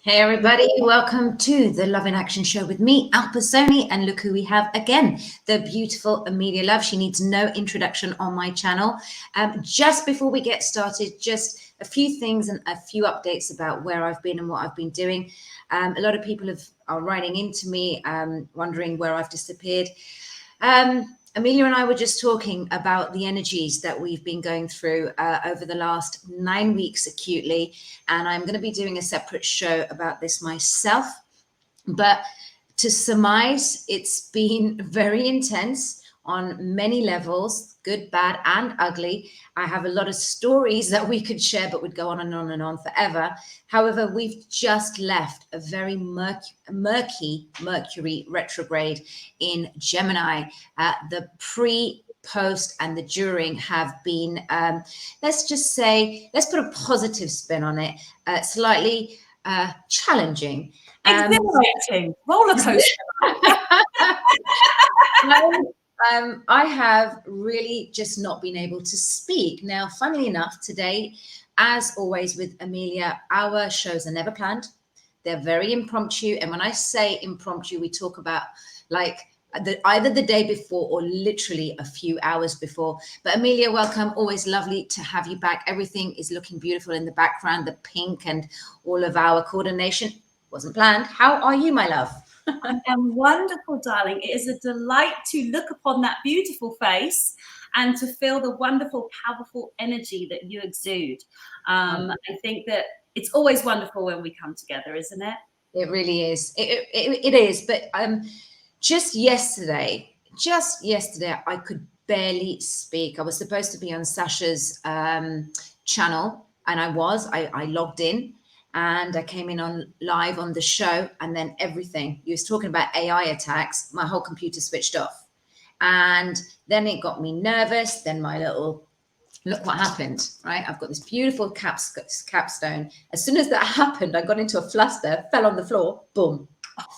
Hey everybody, welcome to the Love in Action show with me, Alpa Soni, and look who we have again, the beautiful Ameila Love. She needs no introduction on my channel. Just before we get started, just a few things and a few updates about where I've been and what I've been doing. A lot of people are writing into me, wondering where I've disappeared. Ameila and I were just talking about the energies that we've been going through over the last 9 weeks acutely, and I'm going to be doing a separate show about this myself. But to surmise, it's been very intense on many levels, good, bad, and ugly. I have a lot of stories that we could share, but would go on and on and on forever. However, we've just left a very murky Mercury retrograde in Gemini. The post, and the during have been, let's just say, let's put a positive spin on it, slightly challenging. Exhilarating, roller coaster. I have really just not been able to speak. Now, funnily enough, today, as always with Ameila, our shows are never planned. They're very impromptu. And when I say impromptu, we talk about like either the day before or literally a few hours before. But Ameila, welcome. Always lovely to have you back. Everything is looking beautiful in the background, the pink and all of our coordination. Wasn't planned. How are you, my love? I am wonderful, darling. It is a delight to look upon that beautiful face and to feel the wonderful, powerful energy that you exude. I think that it's always wonderful when we come together, isn't it? It really is. It is. But just yesterday, I could barely speak. I was supposed to be on Sasha's channel, and I logged in. And I came in on live on the show, and then everything. You was talking about AI attacks. My whole computer switched off, and then it got me nervous. Then my little look what happened, right? I've got this beautiful capstone. As soon as that happened, I got into a fluster, fell on the floor, boom,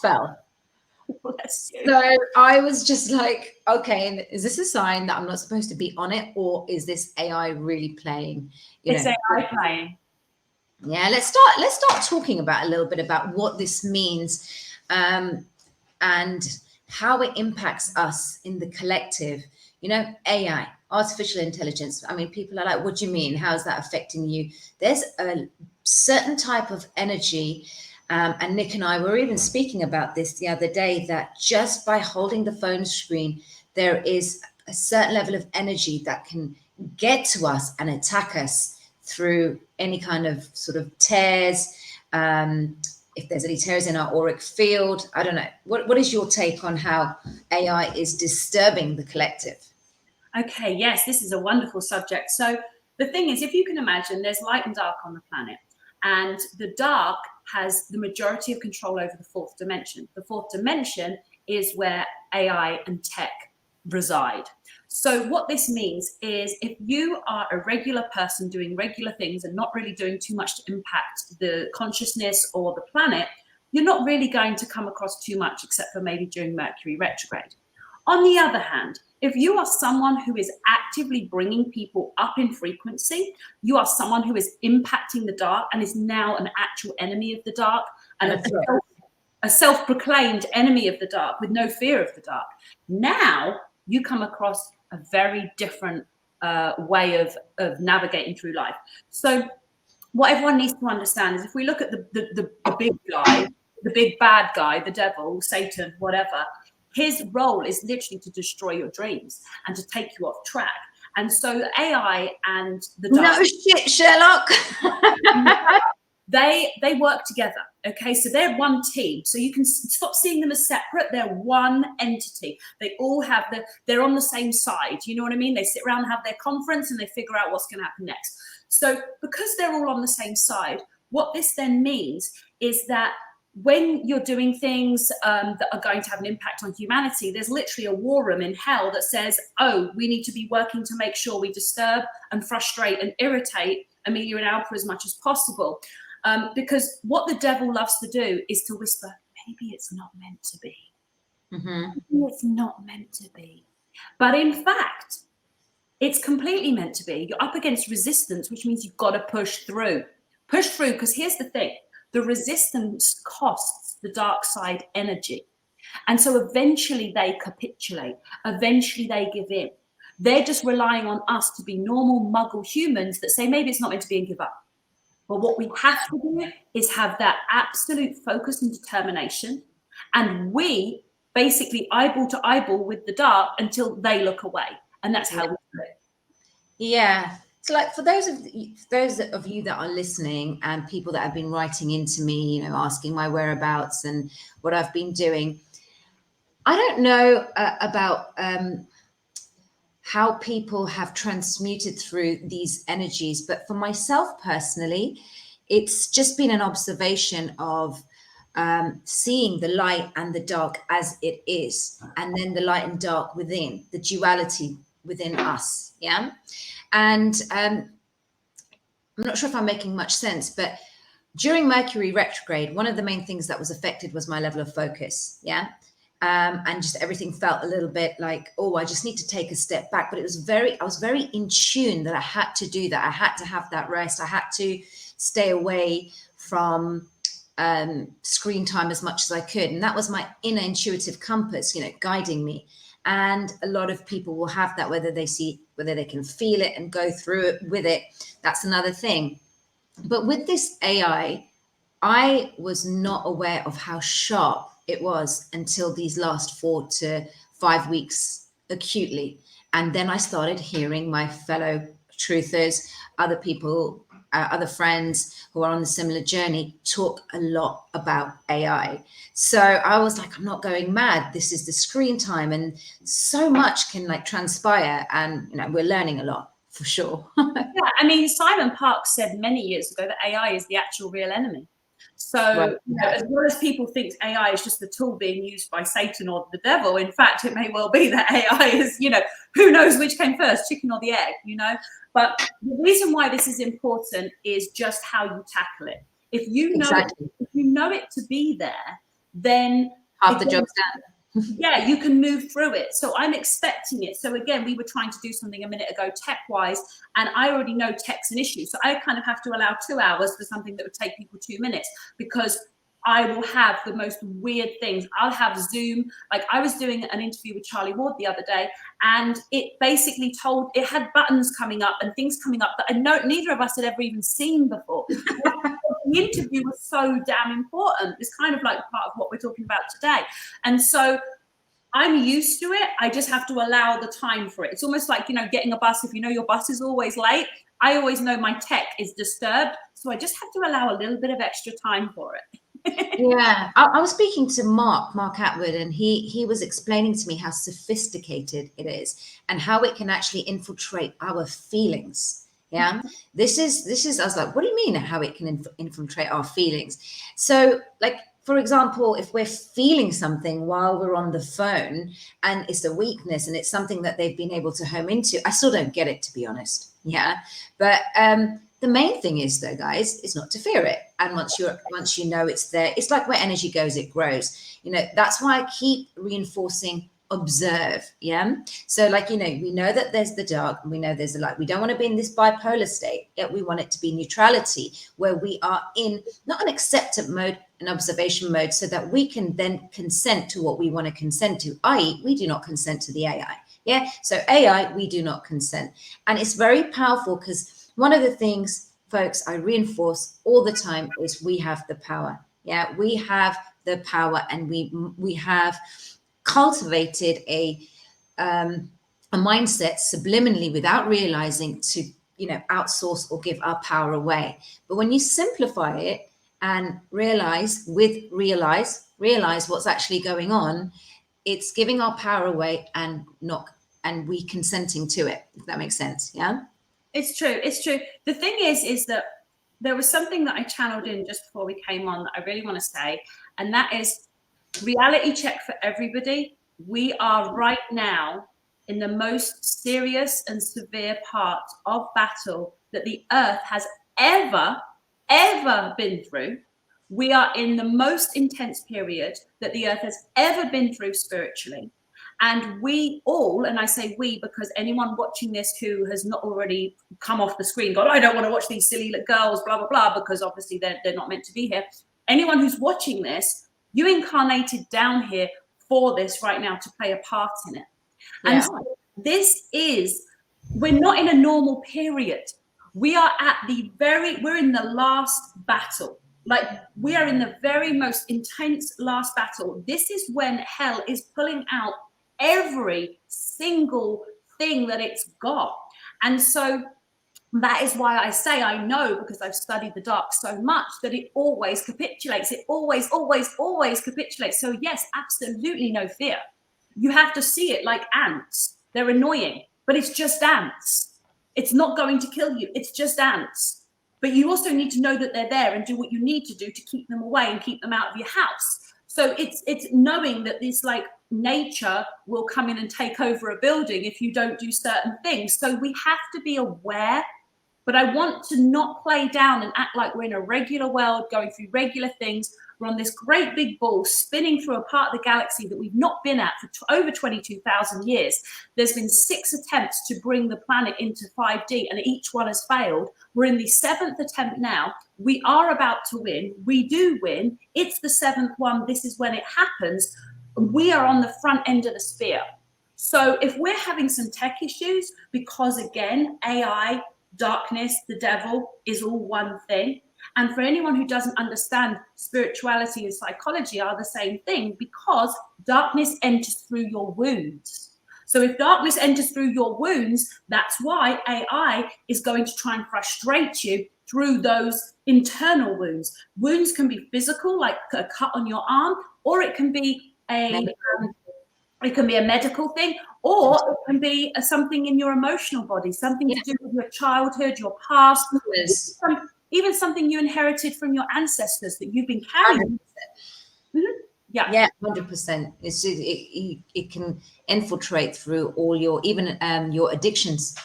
fell. So I was just like, okay, is this a sign that I'm not supposed to be on it, or is this AI really playing? It's AI playing. Yeah, let's start talking about a little bit about what this means, and how it impacts us in the collective. AI, artificial intelligence. I mean, people are like, what do you mean? How is that affecting you? There's a certain type of energy, and Nick and I were even speaking about this the other day, that just by holding the phone screen, there is a certain level of energy that can get to us and attack us through any kind of sort of tears, if there's any tears in our auric field. I don't know. What is your take on how AI is disturbing the collective? Okay, yes, this is a wonderful subject. So the thing is, if you can imagine, there's light and dark on the planet, and the dark has the majority of control over the fourth dimension. The fourth dimension is where AI and tech reside. So what this means is, if you are a regular person doing regular things and not really doing too much to impact the consciousness or the planet, you're not really going to come across too much, except for maybe during Mercury retrograde. On the other hand, if you are someone who is actively bringing people up in frequency, you are someone who is impacting the dark and is now an actual enemy of the dark, and a self-proclaimed enemy of the dark with no fear of the dark. Now you come across a very different way of navigating through life. So what everyone needs to understand is, if we look at the big guy, the big bad guy, the devil, Satan, whatever, his role is literally to destroy your dreams and to take you off track. And so AI and the dark, no shit, Sherlock. they work together. Okay, so they're one team. So you can stop seeing them as separate. They're one entity. They all have they're on the same side. You know what I mean? They sit around and have their conference and they figure out what's going to happen next. So because they're all on the same side, what this then means is that when you're doing things that are going to have an impact on humanity, there's literally a war room in hell that says, oh, we need to be working to make sure we disturb and frustrate and irritate Ameila and Alpa as much as possible. Because what the devil loves to do is to whisper, maybe it's not meant to be. Mm-hmm. Maybe it's not meant to be. But in fact, it's completely meant to be. You're up against resistance, which means you've got to push through. Push through, because here's the thing. the resistance costs the dark side energy. And so eventually they capitulate. Eventually they give in. They're just relying on us to be normal muggle humans that say maybe it's not meant to be and give up. But what we have to do is have that absolute focus and determination. And we basically eyeball to eyeball with the dark until they look away. And that's how we do it. Yeah. So like for those of you that are listening and people that have been writing into me, you know, asking my whereabouts and what I've been doing, I don't know about how people have transmuted through these energies, but for myself personally, it's just been an observation of seeing the light and the dark as it is, and then the light and dark within, the duality within us. Yeah. And I'm not sure if I'm making much sense, but during Mercury retrograde, one of the main things that was affected was my level of focus. Yeah. And just everything felt a little bit like, oh, I just need to take a step back. But I was very in tune that I had to do that. I had to have that rest. I had to stay away from screen time as much as I could. And that was my inner intuitive compass, you know, guiding me. And a lot of people will have that, whether they can feel it and go through it with it. That's another thing. But with this AI, I was not aware of how sharp it was until these last 4 to 5 weeks acutely. And then I started hearing my fellow truthers, other people, other friends who are on a similar journey talk a lot about AI. So I was like, I'm not going mad. This is the screen time, and so much can like transpire, and you know, we're learning a lot for sure. Yeah, I mean, Simon Parkes said many years ago that AI is the actual real enemy. So, Right. you know, as well as people think AI is just the tool being used by Satan or the devil, in fact, it may well be that AI is, you know, who knows which came first, chicken or the egg, you know? But the reason why this is important is just how you tackle it. If you know Exactly. if you know it to be there, then Half the job's done. yeah, you can move through it. So I'm expecting it. So again, we were trying to do something a minute ago tech-wise, and I already know tech's an issue. So I kind of have to allow 2 hours for something that would take people 2 minutes, because I will have the most weird things. I'll have Zoom. Like I was doing an interview with Charlie Ward the other day, and it basically it had buttons coming up and things coming up that neither of us had ever even seen before. The interview was so damn important. It's kind of like part of what we're talking about today. And so I'm used to it. I just have to allow the time for it. It's almost like, you know, getting a bus. If you know your bus is always late, I always know my tech is disturbed. So I just have to allow a little bit of extra time for it. Yeah, I was speaking to Mark Atwood, and he was explaining to me how sophisticated it is and how it can actually infiltrate our feelings. Yeah, this is. I was like, what do you mean how it can infiltrate our feelings? So, like for example, if we're feeling something while we're on the phone and it's a weakness and it's something that they've been able to home into, I still don't get it, to be honest. Yeah, but the main thing is, though, guys, is not to fear it. And once you know it's there, it's like where energy goes, it grows. You know, that's why I keep reinforcing observe. Yeah. So, like, you know, we know that there's the dark and we know there's the light. We don't want to be in this bipolar state, yet we want it to be neutrality, where we are in not an acceptance mode, an observation mode, so that we can then consent to what we want to consent to, i.e., we do not consent to the AI. Yeah. So AI, we do not consent. And it's very powerful, because one of the things, folks, I reinforce all the time is we have the power. Yeah, we have the power, and we have cultivated a mindset subliminally whathout realizing to, you know, outsource or give our power away. But when you simplify it and realize what's actually going on, it's giving our power away and we consenting to it, if that makes sense. Yeah. It's true. It's true. The thing is that there was something that I channeled in just before we came on that I really want to say, and that is reality check for everybody. We are right now in the most serious and severe part of battle that the earth has ever been through. We are in the most intense period that the earth has ever been through spiritually. And we all, and I say we because anyone watching this who has not already come off the screen, gone, I don't want to watch these silly little girls, blah, blah, blah, because obviously they're not meant to be here. Anyone who's watching this, you incarnated down here for this right now to play a part in it. Yeah. And so this is, we're not in a normal period. We are we're in the last battle. Like, we are in the very most intense last battle. This is when hell is pulling out every single thing that it's got. And so that is why I say I know, because I've studied the dark so much, that it always capitulates. It always, always, always capitulates. So yes, absolutely no fear. You have to see it like ants. They're annoying, but it's just ants. It's not going to kill you. It's just ants. But you also need to know that they're there and do what you need to do to keep them away and keep them out of your house. So it's knowing that this, like, nature will come in and take over a building if you don't do certain things. So we have to be aware. But I want to not play down and act like we're in a regular world, going through regular things. We're on this great big ball spinning through a part of the galaxy that we've not been at for over 22,000 years. There's been 6 attempts to bring the planet into 5D, and each one has failed. We're in the 7th attempt now. We are about to win. We do win. It's the 7th one. This is when it happens. We are on the front end of the spear. So if we're having some tech issues, because again, AI, darkness, the devil is all one thing. And for anyone who doesn't understand, spirituality and psychology are the same thing, because darkness enters through your wounds. So if darkness enters through your wounds, that's why AI is going to try and frustrate you through those internal wounds. Wounds can be physical, like a cut on your arm, or it can be a medical thing, or it can be something in your emotional body, something to do with your childhood, your past, even something you inherited from your ancestors that you've been carrying. Yeah, 100%. It can infiltrate through all your, even your addictions.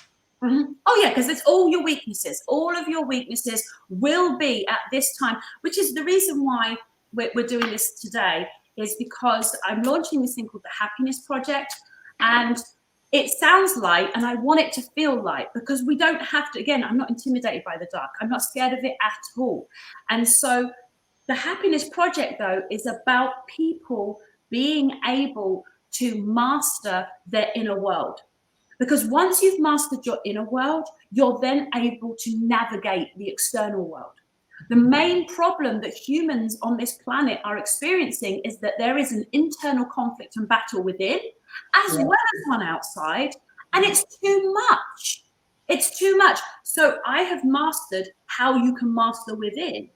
Oh yeah, because it's all your weaknesses. All of your weaknesses will be at this time, which is the reason why we're doing this today, is because I'm launching this thing called the Happiness Project. And it sounds light, and I want it to feel light, because we don't have to, again, I'm not intimidated by the dark. I'm not scared of it at all. And so the Happiness Project, though, is about people being able to master their inner world. Because once you've mastered your inner world, you're then able to navigate the external world. The main problem that humans on this planet are experiencing is that there is an internal conflict and battle within, as well as one outside, and it's too much. It's too much. So I have mastered how you can master within.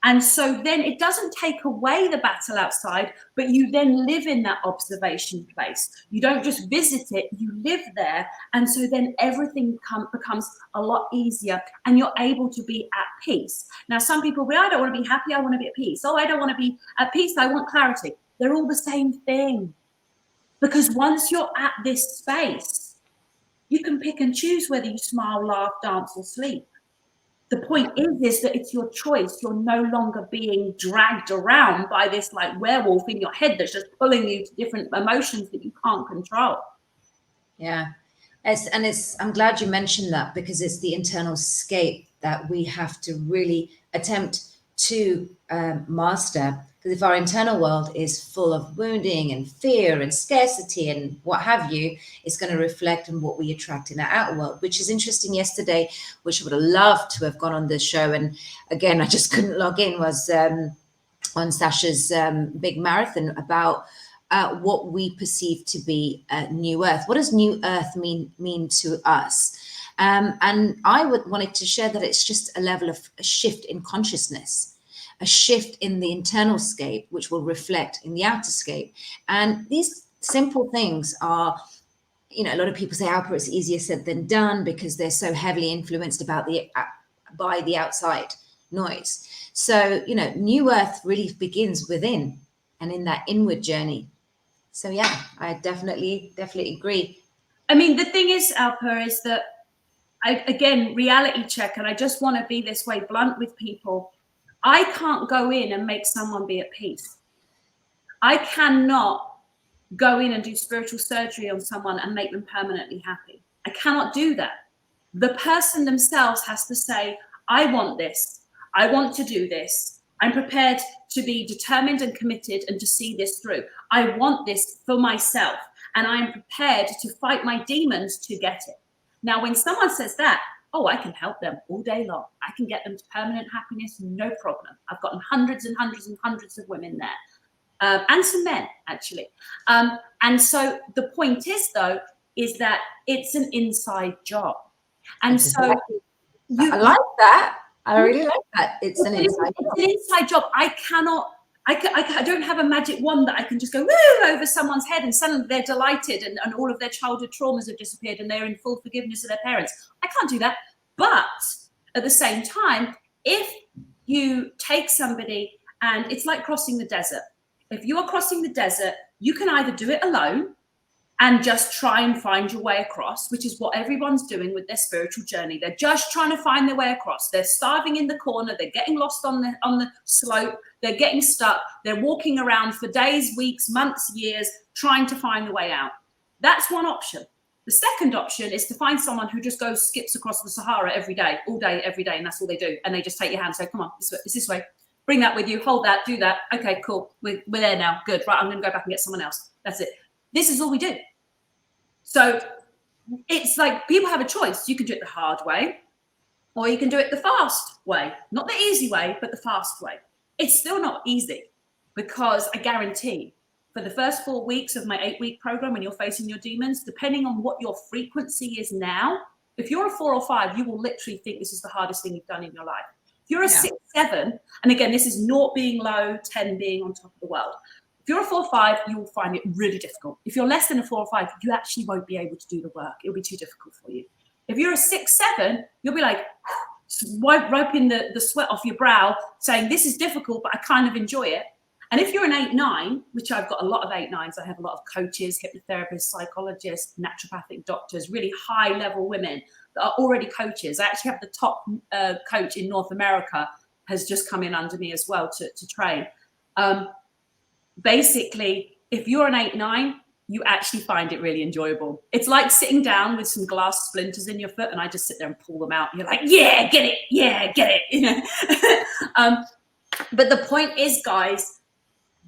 And so then it doesn't take away the battle outside, but you then live in that observation place. You don't just visit it, you live there. And so then everything becomes a lot easier, and you're able to be at peace. Now, some people will, I don't want to be happy, I want to be at peace. Oh, I don't want to be at peace, I want clarity. They're all the same thing. Because once you're at this space, you can pick and choose whether you smile, laugh, dance, or sleep. The point is that it's your choice. You're no longer being dragged around by this, like, werewolf in your head that's just pulling you to different emotions that you can't control. Yeah. I'm glad you mentioned that, because it's the internal scape that we have to really attempt to master. Because if our internal world is full of wounding and fear and scarcity and what have you, it's going to reflect on what we attract in our outer world, which is interesting. Yesterday, which I would have loved to have gone on the show, and again, I just couldn't log in, was on Sasha's big marathon about what we perceive to be New Earth. What does New Earth mean to us? And I wanted to share that it's just a level of a shift in consciousness, a shift in the internal scape, which will reflect in the outer scape. And these simple things are, a lot of people say, Alpa, it's easier said than done, because they're so heavily influenced by the outside noise. So, New Earth really begins within and in that inward journey. So yeah, I definitely agree. I mean, the thing is, Alpa, is that again, reality check, and I just want to be this way blunt with people. I can't go in and make someone be at peace. I cannot go in and do spiritual surgery on someone and make them permanently happy. I cannot do that. The person themselves has to say, I want this. I want to do this. I'm prepared to be determined and committed and to see this through. I want this for myself, and I'm prepared to fight my demons to get it. Now, when someone says that, oh, I can help them all day long. I can get them to permanent happiness, no problem. I've gotten hundreds and hundreds and hundreds of women there, and some men, actually. And so the point is, though, is that it's an inside job. And so I like that. I really like that. It's an inside job. It's an inside job. I don't have a magic wand that I can just go woo over someone's head and suddenly they're delighted and all of their childhood traumas have disappeared and they're in full forgiveness of their parents. I can't do that. But at the same time, if you take somebody, and it's like crossing the desert. If you are crossing the desert, you can either do it alone and just try and find your way across, which is what everyone's doing with their spiritual journey. They're just trying to find their way across. They're starving in the corner. They're getting lost on the slope. They're getting stuck. They're walking around for days, weeks, months, years, trying to find the way out. That's one option. The second option is to find someone who just skips across the Sahara every day, all day, every day, and that's all they do. And they just take your hand and say, come on, it's this way. Bring that with you. Hold that. Do that. Okay, cool. We're there now. Good. Right, I'm going to go back and get someone else. That's it. This is all we do. So it's like people have a choice. You can do it the hard way or you can do it the fast way. Not the easy way, but the fast way. It's still not easy because I guarantee for the first 4 weeks of my 8-week program, when you're facing your demons, depending on what your frequency is now, if you're a 4 or 5, you will literally think this is the hardest thing you've done in your life. If you're a 6, 7, and again, this is 0 being low, 10 being on top of the world. If you're a 4 or 5, you will find it really difficult. If you're less than a 4 or 5, you actually won't be able to do the work. It'll be too difficult for you. If you're a 6, 7, you'll be like wiping the sweat off your brow, saying this is difficult, but I kind of enjoy it. And if you're an 8, 9, which I've got a lot of 8, 9s, I have a lot of coaches, hypnotherapists, psychologists, naturopathic doctors, really high level women that are already coaches. I actually have the top coach in North America has just come in under me as well to train. Basically, if you're an 8, 9, you actually find it really enjoyable. It's like sitting down with some glass splinters in your foot and I just sit there and pull them out. You're like, yeah, get it. Yeah, get it. You know? But the point is, guys,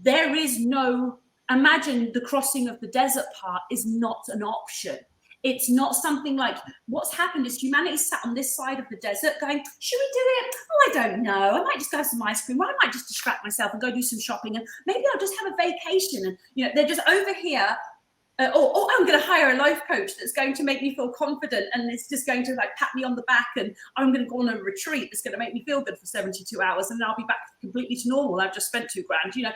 there is no, imagine the crossing of the desert part is not an option. It's not something like what's happened is humanity sat on this side of the desert going, should we do it? Oh, I don't know. I might just go have some ice cream. Or I might just distract myself and go do some shopping. And maybe I'll just have a vacation. And, you know, they're just over here. Or I'm going to hire a life coach that's going to make me feel confident. And it's just going to like pat me on the back. And I'm going to go on a retreat that's going to make me feel good for 72 hours. And then I'll be back completely to normal. I've just spent $2,000. You know,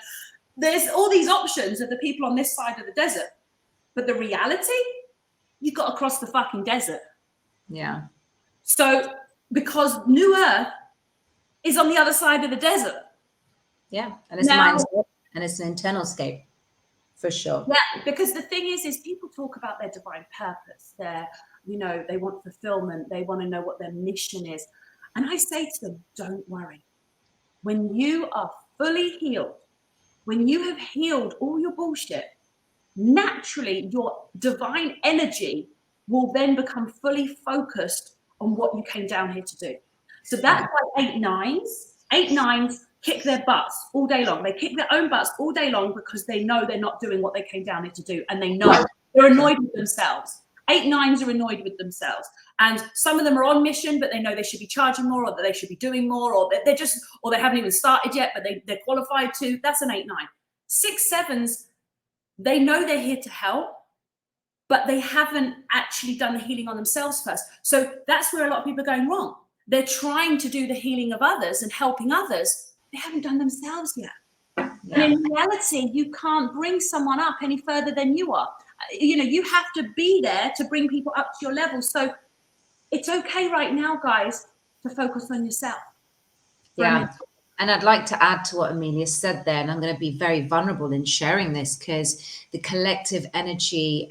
there's all these options of the people on this side of the desert. But the reality, you've got to cross the fucking desert. Yeah. So because New Earth is on the other side of the desert. Yeah. And it's now, a mindset and it's an internal scape for sure. Yeah. Because the thing is people talk about their divine purpose. You know, they want fulfillment. They want to know what their mission is. And I say to them, don't worry. When you are fully healed, when you have healed all your bullshit, naturally your divine energy will then become fully focused on what you came down here to do. So that's why 8, 9s kick their butts all day long. They kick their own butts all day long because they know they're not doing what they came down here to do, and they know they're annoyed with themselves. 8, 9s are annoyed with themselves, and some of them are on mission, but they know they should be charging more, or that they should be doing more, or they're just, or they haven't even started yet, but they're qualified to. That's an 8, 9. 6, 7s. They know they're here to help, but they haven't actually done the healing on themselves first. So that's where a lot of people are going wrong. They're trying to do the healing of others and helping others. They haven't done themselves yet. Yeah. And in reality, you can't bring someone up any further than you are. You know, you have to be there to bring people up to your level. So it's okay right now, guys, to focus on yourself. Yeah. And I'd like to add to what Amelia said there, and I'm going to be very vulnerable in sharing this because the collective energies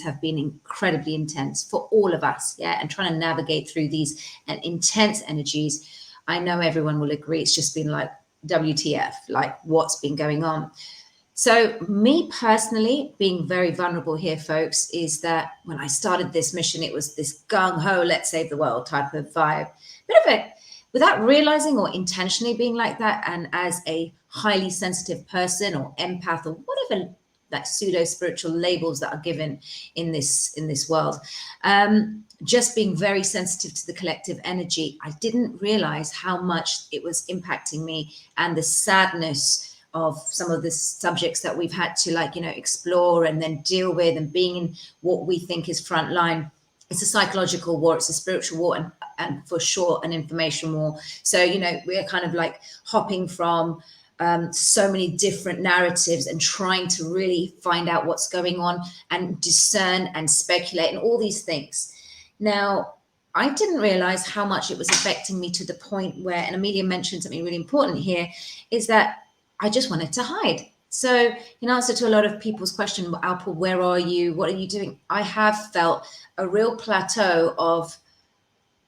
have been incredibly intense for all of us, yeah, and trying to navigate through these intense energies. I know everyone will agree it's just been like WTF, like what's been going on. So me personally, being very vulnerable here, folks, is that when I started this mission, it was this gung-ho, let's save the world type of vibe. Bit of a, without realizing or intentionally being like that, and as a highly sensitive person or empath or whatever like pseudo spiritual labels that are given in this world, just being very sensitive to the collective energy, I didn't realize how much it was impacting me, and the sadness of some of the subjects that we've had to explore and then deal with, and being in what we think is frontline. It's a psychological war, it's a spiritual war, and for sure an information war. So we're kind of like hopping from so many different narratives and trying to really find out what's going on and discern and speculate and all these things. Now, I didn't realize how much it was affecting me, to the point where, and Amelia mentioned something really important here, is that I just wanted to hide. So in answer to a lot of people's question, Alpa, where are you? What are you doing? I have felt a real plateau of,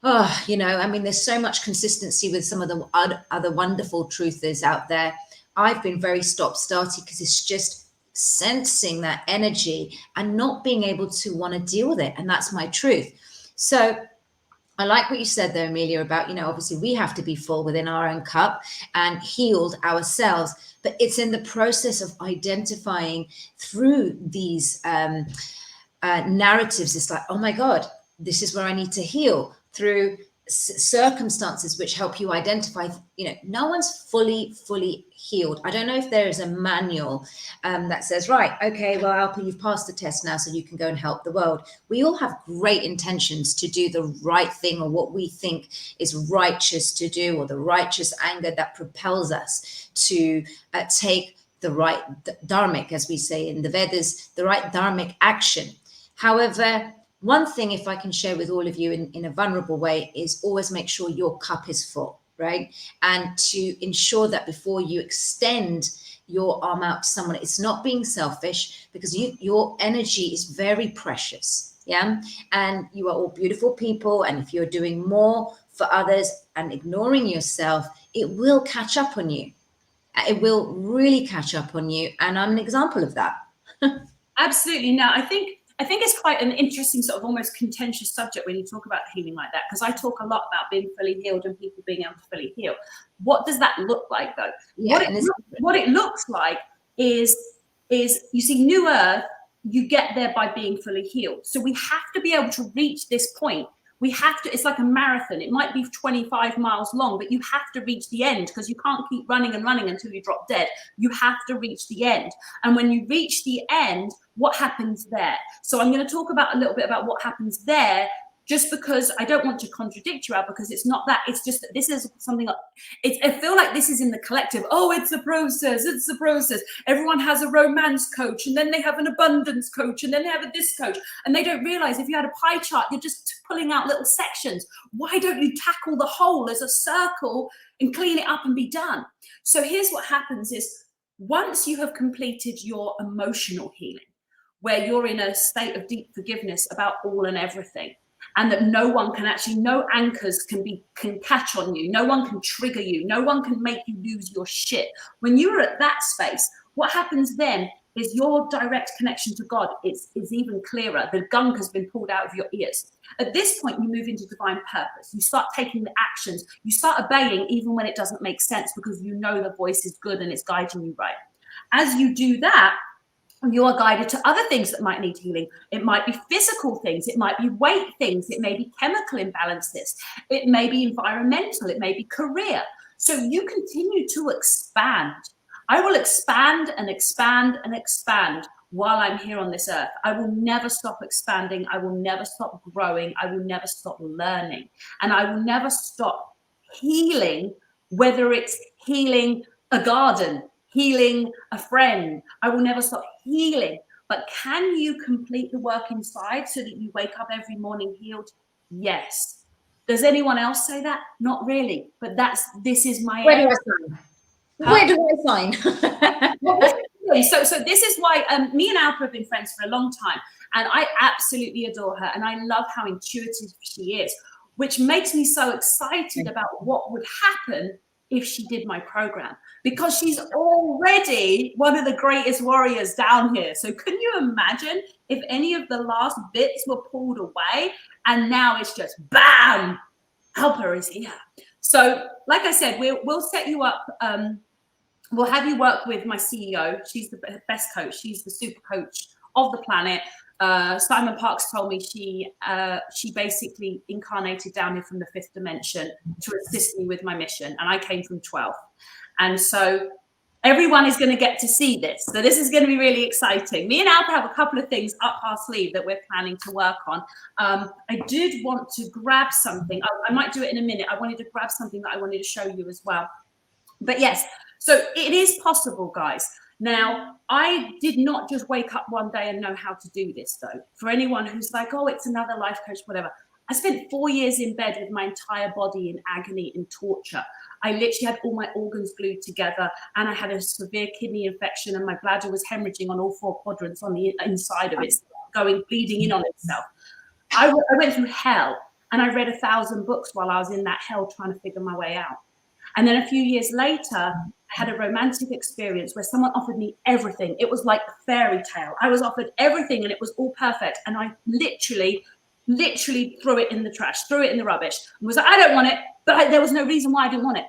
there's so much consistency with some of the other wonderful truthers out there. I've been very stop-starty because it's just sensing that energy and not being able to want to deal with it. And that's my truth. So I like what you said there, Amelia, about, obviously we have to be full within our own cup and healed ourselves. But it's in the process of identifying through these narratives. It's like, oh my God, this is where I need to heal, through circumstances which help you identify. No one's fully healed. I don't know if there is a manual that says, right, okay, well, Alpa, you've passed the test now, so you can go and help the world. We all have great intentions to do the right thing, or what we think is righteous to do, or the righteous anger that propels us to take the right dharmic, as we say in the Vedas, the right dharmic action. However, one thing, if I can share with all of you in a vulnerable way, is always make sure your cup is full, right? And to ensure that before you extend your arm out to someone, it's not being selfish, because your energy is very precious, yeah? And you are all beautiful people, and if you're doing more for others and ignoring yourself, it will catch up on you. It will really catch up on you, and I'm an example of that. Absolutely. Now, I think it's quite an interesting, sort of almost contentious subject when you talk about healing like that, because I talk a lot about being fully healed and people being able to fully heal. What does that look like, though? Yeah, what it looks like is you see, New Earth, you get there by being fully healed. So we have to be able to reach this point. We have to, it's like a marathon. It might be 25 miles long, but you have to reach the end, because you can't keep running and running until you drop dead. You have to reach the end. And when you reach the end, what happens there? So I'm going to talk about a little bit about what happens there, just because I don't want to contradict you out, because it's not that. It's just that this is something, I feel like this is in the collective. Oh, it's a process. It's a process. Everyone has a romance coach, and then they have an abundance coach, and then they have a this coach. And they don't realize if you had a pie chart, you're just pulling out little sections. Why don't you tackle the whole as a circle and clean it up and be done? So here's what happens is, once you have completed your emotional healing, where you're in a state of deep forgiveness about all and everything, and that no one can actually, no anchors can catch on you, no one can trigger you, no one can make you lose your shit. When you're at that space, what happens then is your direct connection to God is even clearer. The gunk has been pulled out of your ears. At this point, you move into divine purpose. You start taking the actions. You start obeying even when it doesn't make sense, because you know the voice is good and it's guiding you right. As you do that, you are guided to other things that might need healing. It might be physical things. It might be weight things. It may be chemical imbalances. It may be environmental. It may be career. So you continue to expand. I will expand and expand and expand while I'm here on this earth. I will never stop expanding. I will never stop growing. I will never stop learning. And I will never stop healing, whether it's healing a garden, healing a friend. I will never stop healing. But can you complete the work inside so that you wake up every morning healed? Yes. Does anyone else say that? Not really. But this is my Where do I sign? Where do I sign? So this is why me and Alpa have been friends for a long time, and I absolutely adore her, and I love how intuitive she is, which makes me so excited about what would happen if she did my program, because she's already one of the greatest warriors down here. So can you imagine if any of the last bits were pulled away and now it's just bam, Alpa is here. So like I said, we'll set you up. We'll have you work with my CEO. She's the best coach. She's the super coach of the planet. Simon Parks told me she basically incarnated down here from the 5th dimension to assist me with my mission, and I came from 12th. And so everyone is going to get to see this. So this is going to be really exciting. Me and Alpa have a couple of things up our sleeve that we're planning to work on. I did want to grab something. I might do it in a minute. I wanted to grab something that I wanted to show you as well. But yes, so it is possible, guys. Now, I did not just wake up one day and know how to do this, though. For anyone who's like, oh, it's another life coach, whatever. I spent 4 years in bed with my entire body in agony and torture. I literally had all my organs glued together, and I had a severe kidney infection, and my bladder was hemorrhaging on all 4 quadrants on the inside of it, bleeding in on itself. I went through hell, and I read 1,000 books while I was in that hell trying to figure my way out. And then a few years later, I had a romantic experience where someone offered me everything. It was like a fairy tale. I was offered everything and it was all perfect. And I literally threw it in the trash, threw it in the rubbish, and was like, I don't want it. But there was no reason why I didn't want it.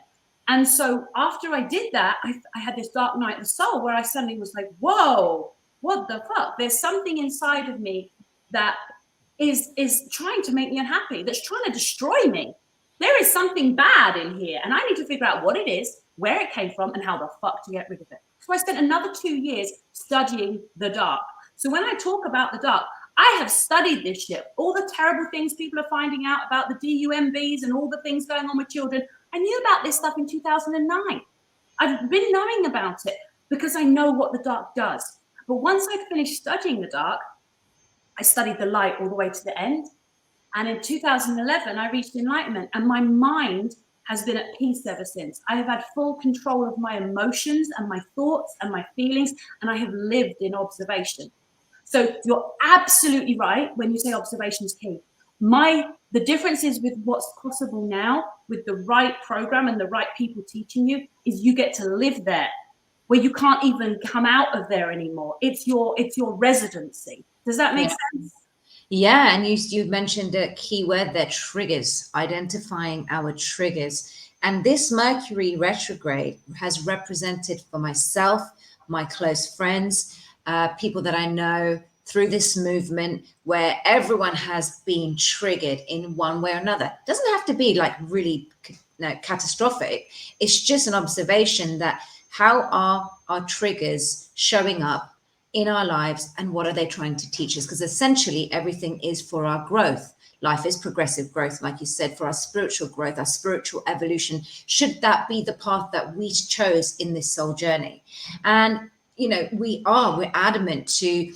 And so after I did that, I had this dark night of the soul where I suddenly was like, whoa, what the fuck? There's something inside of me that is trying to make me unhappy, that's trying to destroy me. There is something bad in here, and I need to figure out what it is, where it came from, and how the fuck to get rid of it. So I spent another 2 years studying the dark. So when I talk about the dark, I have studied this shit. All the terrible things people are finding out about the DUMBs and all the things going on with children. I knew about this stuff in 2009. I've been knowing about it because I know what the dark does. But once I finished studying the dark, I studied the light all the way to the end. And in 2011, I reached enlightenment, and my mind has been at peace ever since. I have had full control of my emotions and my thoughts and my feelings, and I have lived in observation. So you're absolutely right when you say observation is key. The difference is with what's possible now, with the right program and the right people teaching you, is you get to live there, where you can't even come out of there anymore. It's your residency. Does that make sense? Yeah, and you mentioned a key word there, triggers, identifying our triggers. And this Mercury retrograde has represented for myself, my close friends, people that I know through this movement, where everyone has been triggered in one way or another. It doesn't have to be like really catastrophic. It's just an observation that how are our triggers showing up in our lives, and what are they trying to teach us? Because essentially everything is for our growth. Life is progressive growth, like you said, for our spiritual growth, our spiritual evolution. Should that be the path that we chose in this soul journey? And we're adamant to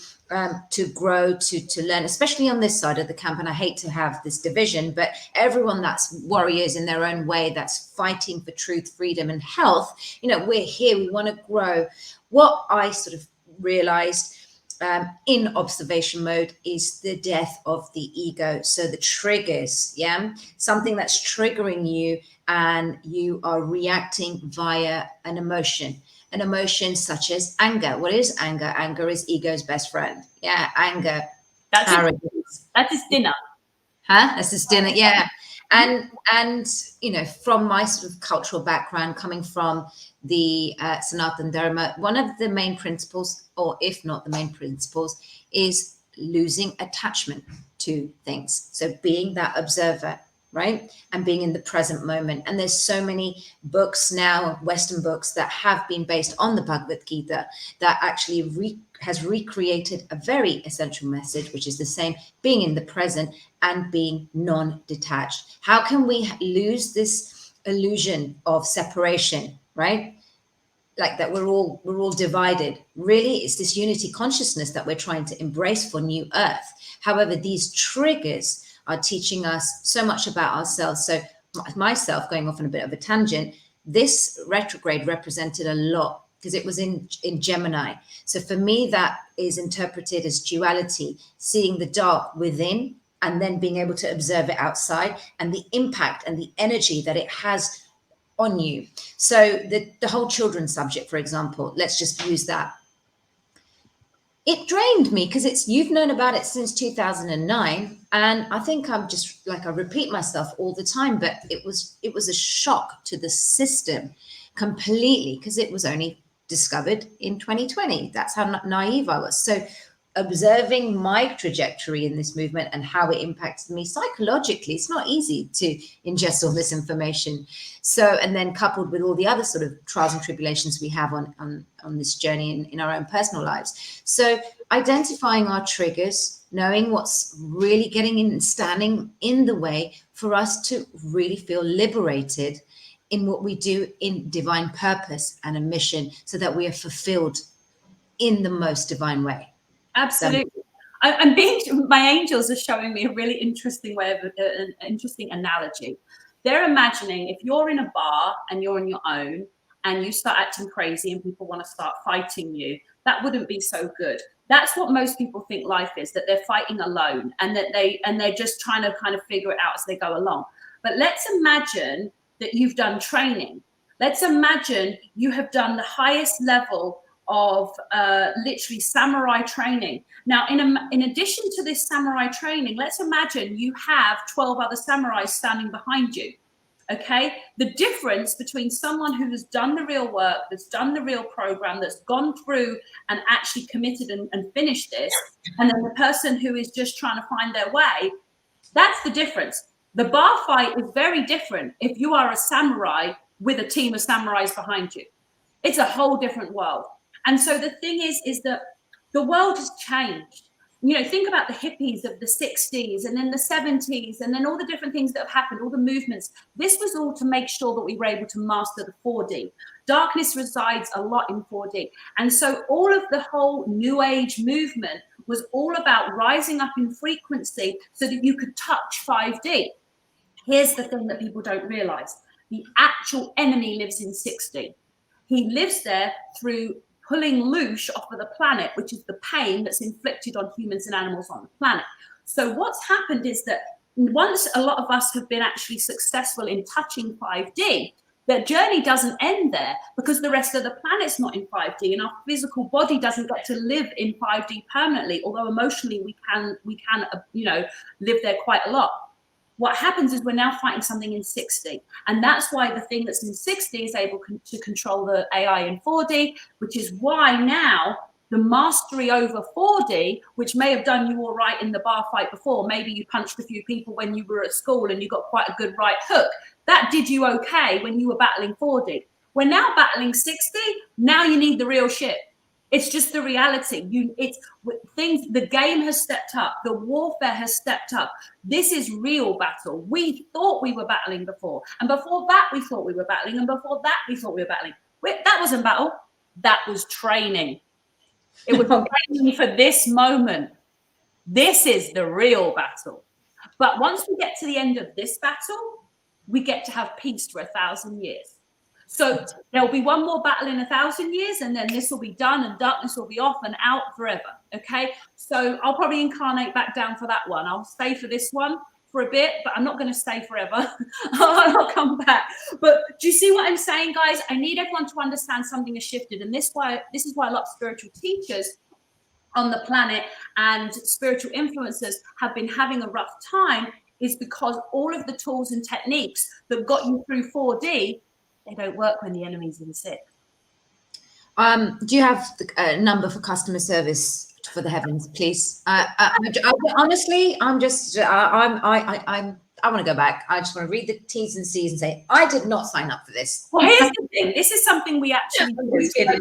grow, to learn, especially on this side of the camp. And I hate to have this division, but everyone that's warriors in their own way, that's fighting for truth, freedom, and health. We're here. We want to grow. What I sort of realized in observation mode is the death of the ego. So the triggers, something that's triggering you, and you are reacting via an emotion such as anger. What is anger? Anger is ego's best friend. Anger. That's his dinner. That's his dinner. And from my sort of cultural background, coming from the Sanatana Dharma, one of the main principles, or if not the main principles, is losing attachment to things. So being that observer, right? And being in the present moment. And there's so many books now, Western books, that have been based on the Bhagavad Gita that actually has recreated a very essential message, which is the same, being in the present and being non-detached. How can we lose this illusion of separation, right? Like that we're all divided. Really, it's this unity consciousness that we're trying to embrace for New Earth. However, these triggers are teaching us so much about ourselves. So myself, going off on a bit of a tangent, this retrograde represented a lot because it was in Gemini. So for me, that is interpreted as duality, seeing the dark within and then being able to observe it outside, and the impact and the energy that it has on you. So the whole children's subject, for example, let's just use that. It drained me because you've known about it since 2009, and I think I'm just like, I repeat myself all the time, but it was a shock to the system completely, because it was only discovered in 2020. That's how naive I was. So observing my trajectory in this movement and how it impacted me psychologically, it's not easy to ingest all this information. So, and then coupled with all the other sort of trials and tribulations we have on this journey in our own personal lives. So identifying our triggers, knowing what's really getting in and standing in the way for us to really feel liberated in what we do in divine purpose and a mission, so that we are fulfilled in the most divine way. Absolutely. I'm being, my angels are showing me a really interesting way of an interesting analogy. They're imagining if you're in a bar and you're on your own and you start acting crazy and people want to start fighting you, that wouldn't be so good. That's what most people think life is, that they're fighting alone and that they're just trying to kind of figure it out as they go along. But let's imagine that you've done training. Let's imagine you have done the highest level of literally samurai training. Now, in addition to this samurai training, let's imagine you have 12 other samurais standing behind you. Okay, the difference between someone who has done the real work, that's done the real program, that's gone through and actually committed and finished this, and then the person who is just trying to find their way, that's the difference. The bar fight is very different if you are a samurai with a team of samurais behind you. It's a whole different world. And so the thing is that the world has changed. You know, think about the hippies of the 60s and then the 70s and then all the different things that have happened, all the movements. This was all to make sure that we were able to master the 4D. Darkness resides a lot in 4D. And so all of the whole New Age movement was all about rising up in frequency so that you could touch 5D. Here's the thing that people don't realize. The actual enemy lives in 6D. He lives there through pulling loose off of the planet, which is the pain that's inflicted on humans and animals on the planet. So what's happened is that once a lot of us have been actually successful in touching 5D, their journey doesn't end there, because the rest of the planet's not in 5D, and our physical body doesn't get to live in 5D permanently, although emotionally we can live there quite a lot. What happens is we're now fighting something in 6D. And that's why the thing that's in 6D is able to control the AI in 4D, which is why now the mastery over 4D, which may have done you all right in the bar fight before, maybe you punched a few people when you were at school and you got quite a good right hook, that did you okay when you were battling 4D. We're now battling 6D, now you need the real shit. It's just the reality. The game has stepped up. The warfare has stepped up. This is real battle. We thought we were battling before. And before that, we thought we were battling. And before that, we thought we were battling. That wasn't battle. That was training. It was training for this moment. This is the real battle. But once we get to the end of this battle, we get to have peace for 1,000 years. So there'll be one more battle in 1,000 years, and then this will be done and darkness will be off and out forever. Okay, so I'll probably incarnate back down for that one. I'll stay for this one for a bit, but I'm not going to stay forever. I'll come back. But do you see what I'm saying, guys? I need everyone to understand something has shifted, and this is why a lot of spiritual teachers on the planet and spiritual influencers have been having a rough time, is because all of the tools and techniques that got you through 4D, they don't work when the enemy's in 6. Do you have a number for customer service for the heavens, please? Honestly, I want to go back. I just want to read the T's and C's and say, I did not sign up for this. Well, here's the thing. This is something we actually do.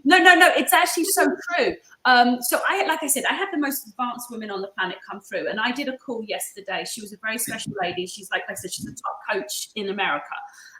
No, it's actually so true. So like I said, I had the most advanced women on the planet come through, and I did a call yesterday. She was a very special lady. She's, like I said, she's a top coach in America.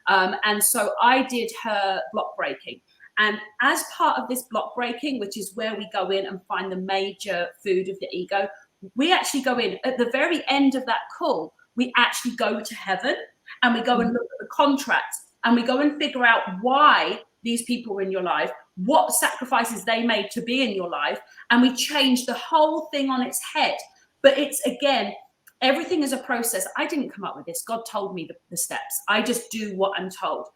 And so I did her block breaking. And as part of this block breaking, which is where we go in and find the major food of the ego, we actually go in at the very end of that call. We actually go to heaven and we go and look at the contracts, and we go and figure out why these people were in your life, what sacrifices they made to be in your life. And we change the whole thing on its head. But it's, again, everything is a process. I didn't come up with this. God told me the steps. I just do what I'm told.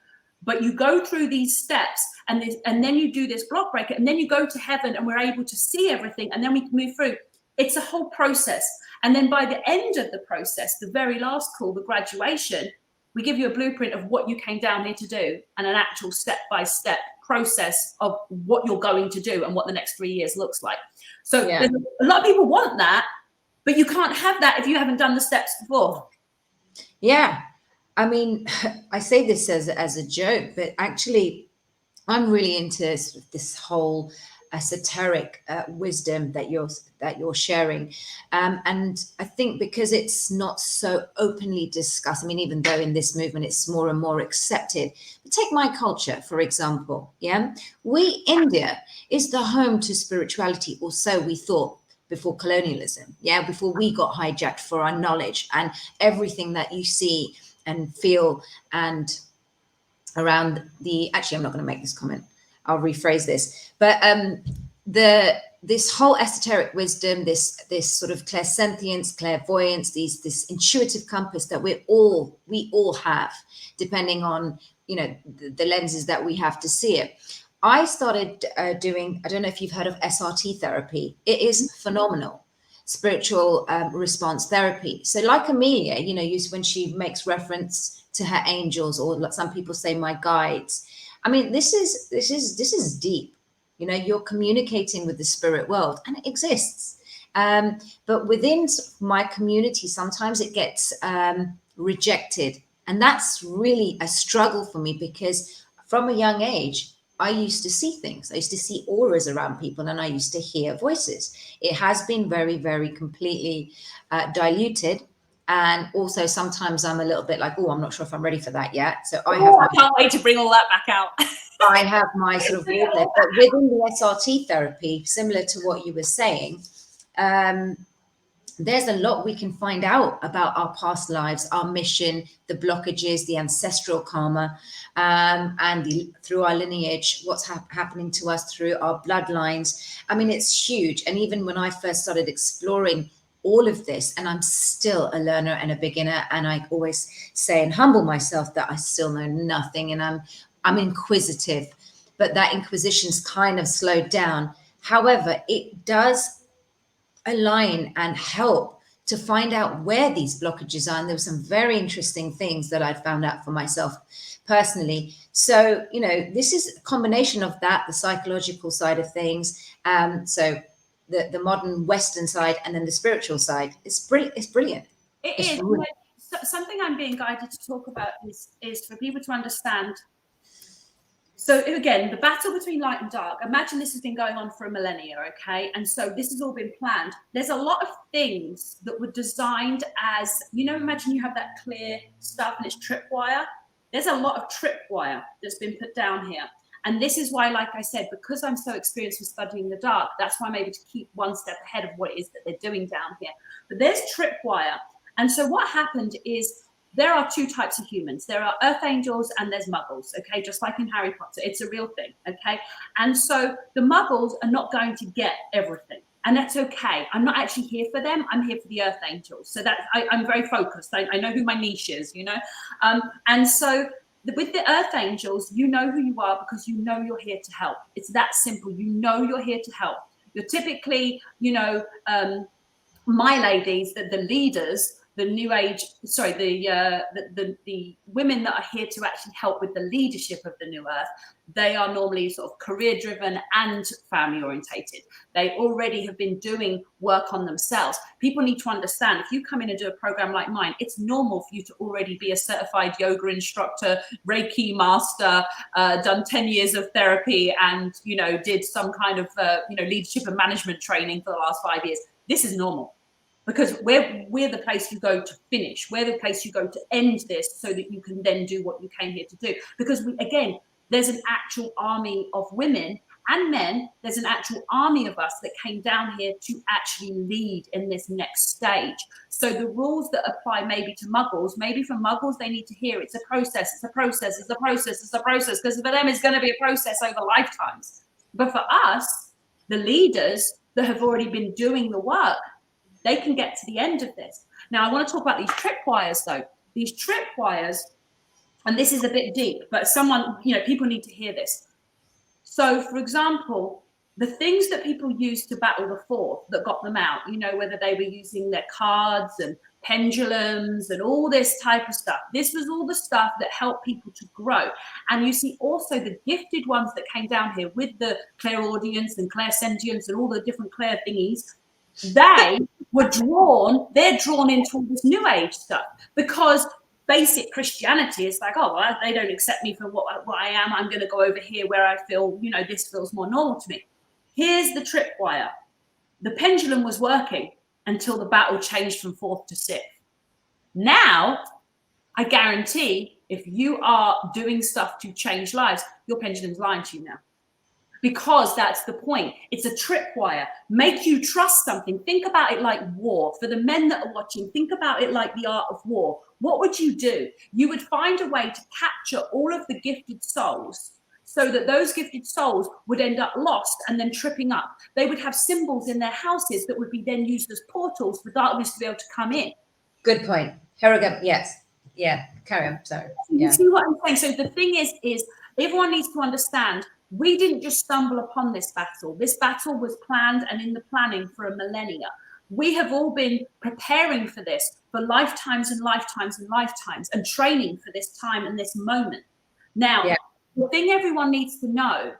But you go through these steps, and then you do this block breaker, and then you go to heaven, and we're able to see everything, and then we can move through. It's a whole process. And then by the end of the process, the very last call, the graduation, we give you a blueprint of what you came down here to do, and an actual step-by-step process of what you're going to do and what the next 3 years looks like. So a lot of people want that, but you can't have that if you haven't done the steps before. Yeah. I mean, I say this as a joke, but actually I'm really into sort of this whole esoteric wisdom that you're sharing, and I think because it's not so openly discussed. I mean, even though in this movement it's more and more accepted. But take my culture, for example. Yeah, India is the home to spirituality, or so we thought before colonialism. Yeah, before we got hijacked for our knowledge and everything that you see and feel and around actually I'm not going to make this comment, I'll rephrase this, but this whole esoteric wisdom, this sort of clairsentience, clairvoyance, this intuitive compass that we all have, depending on the lenses that we have to see it. I started doing, I don't know if you've heard of SRT therapy. It is phenomenal. Spiritual response therapy. So like Ameila, when she makes reference to her angels, or like some people say, my guides. I mean, this is deep. You're communicating with the spirit world, and it exists. But within my community, sometimes it gets rejected, and that's really a struggle for me, because from a young age, I used to see things. I used to see auras around people, and I used to hear voices. It has been very, very completely diluted. And also sometimes I'm a little bit like, I'm not sure if I'm ready for that yet. So I can't wait to bring all that back out. I have my sort of wall there. But within the SRT therapy, similar to what you were saying, there's a lot we can find out about our past lives, our mission, the blockages, the ancestral karma, and through our lineage, what's happening to us through our bloodlines. I mean, it's huge. And even when I first started exploring all of this, and I'm still a learner and a beginner, and I always say and humble myself that I still know nothing, and I'm inquisitive, but that inquisition's kind of slowed down. However, it does align and help to find out where these blockages are. And there were some very interesting things that I found out for myself personally. So, this is a combination of that, the psychological side of things. So the modern Western side, and then the spiritual side. It's brilliant. It is. Really... Something I'm being guided to talk about is for people to understand. So again, the battle between light and dark, imagine this has been going on for a millennia, okay? And so this has all been planned. There's a lot of things that were designed as, imagine you have that clear stuff and it's tripwire. There's a lot of tripwire that's been put down here. And this is why, like I said, because I'm so experienced with studying the dark, that's why I'm able to keep one step ahead of what it is that they're doing down here. But there's tripwire. And so what happened is there are two types of humans. There are earth angels and there's muggles, okay? Just like in Harry Potter, it's a real thing, okay? And so the muggles are not going to get everything. And that's okay. I'm not actually here for them. I'm here for the earth angels. So that I'm very focused. I know who my niche is, And so with the earth angels, you know who you are because you know you're here to help. It's that simple. You know you're here to help. You're typically, my ladies, the leaders, the new age, sorry, the women that are here to actually help with the leadership of the new earth, they are normally sort of career driven and family orientated. They already have been doing work on themselves. People need to understand, if you come in and do a program like mine, it's normal for you to already be a certified yoga instructor, Reiki master, done 10 years of therapy, and did some kind of leadership and management training for the last 5 years. This is normal. Because we're the place you go to finish. We're the place you go to end this so that you can then do what you came here to do. Because, again, there's an actual army of women and men. There's an actual army of us that came down here to actually lead in this next stage. So the rules that apply maybe to muggles, maybe for muggles, they need to hear it's a process, it's a process, it's a process, it's a process. Because for them, it's going to be a process over lifetimes. But for us, the leaders that have already been doing the work, they can get to the end of this. Now, I want to talk about these tripwires, though. These tripwires and this is a bit deep, but someone, you know, people need to hear this. So, for example, the things that people used to battle the fourth that got them out, you know, whether they were using their cards and pendulums and all this type of stuff, this was all the stuff that helped people to grow. And you see also the gifted ones that came down here with the clairaudience and clairsentience and all the different clair thingies, they're drawn into all this new age stuff, because basic Christianity is like, oh, well, they don't accept me for what I am. I'm going to go over here where I feel, you know, this feels more normal to me. Here's the tripwire. The pendulum was working until the battle changed from fourth to sixth. Now, I guarantee if you are doing stuff to change lives, your pendulum's lying to you now. Because that's the point. It's a tripwire. Make you trust something. Think about it like war. For the men that are watching, think about it like the art of war. What would you do? You would find a way to capture all of the gifted souls so that those gifted souls would end up lost and then tripping up. They would have symbols in their houses that would be then used as portals for darkness to be able to come in. Good point. Harrogate, yes. Yeah, carry on. Sorry. Yeah. You see what I'm saying? So the thing is everyone needs to understand, we didn't just stumble upon this battle. This battle was planned and in the planning for a millennia. We have all been preparing for this for lifetimes and lifetimes and lifetimes, and training for this time and this moment. Now, the thing everyone needs to know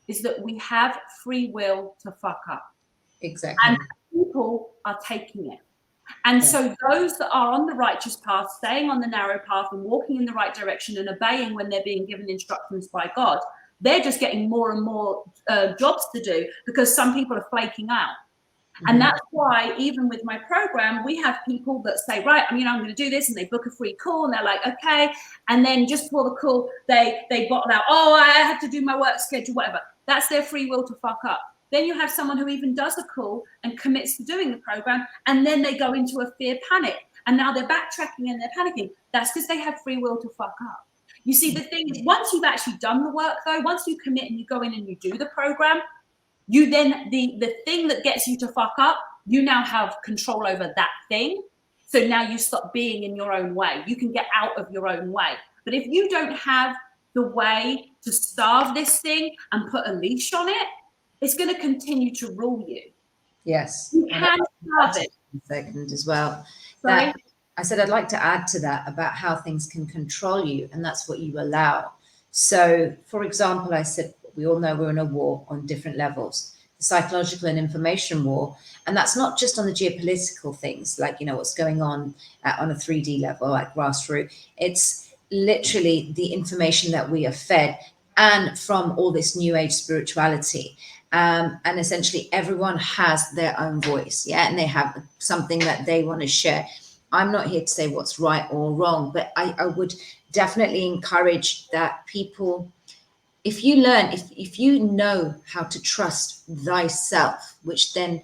is that we have free will to fuck up. Exactly. And people are taking it. And so those that are on the righteous path, staying on the narrow path and walking in the right direction and obeying when they're being given instructions by God, they're just getting more and more jobs to do, because some people are flaking out. Mm-hmm. And that's why even with my program, we have people that say, right, I'm going to do this, and they book a free call and they're like, okay. And then just before the call, they bottle out, oh, I have to do my work schedule, whatever. That's their free will to fuck up. Then you have someone who even does a call and commits to doing the program, and then they go into a fear panic. And now they're backtracking and they're panicking. That's because they have free will to fuck up. You see, the thing is, once you've actually done the work, though, once you commit and you go in and you do the program, you then, the thing that gets you to fuck up, you now have control over that thing. So now you stop being in your own way. You can get out of your own way. But if you don't have the way to starve this thing and put a leash on it, it's going to continue to rule you. Yes. You can starve it. Second as well. Sorry? I said I'd like to add to that about how things can control you, and that's what you allow. So, for example, I said we all know we're in a war on different levels, the psychological and information war, and that's not just on the geopolitical things, like, you know, what's going on a 3D level, like grassroots. It's literally the information that we are fed, and from all this new age spirituality. And essentially everyone has their own voice, and they have something that they want to share. I'm not here to say what's right or wrong, but I would definitely encourage that people, if you learn, if you know how to trust thyself, which then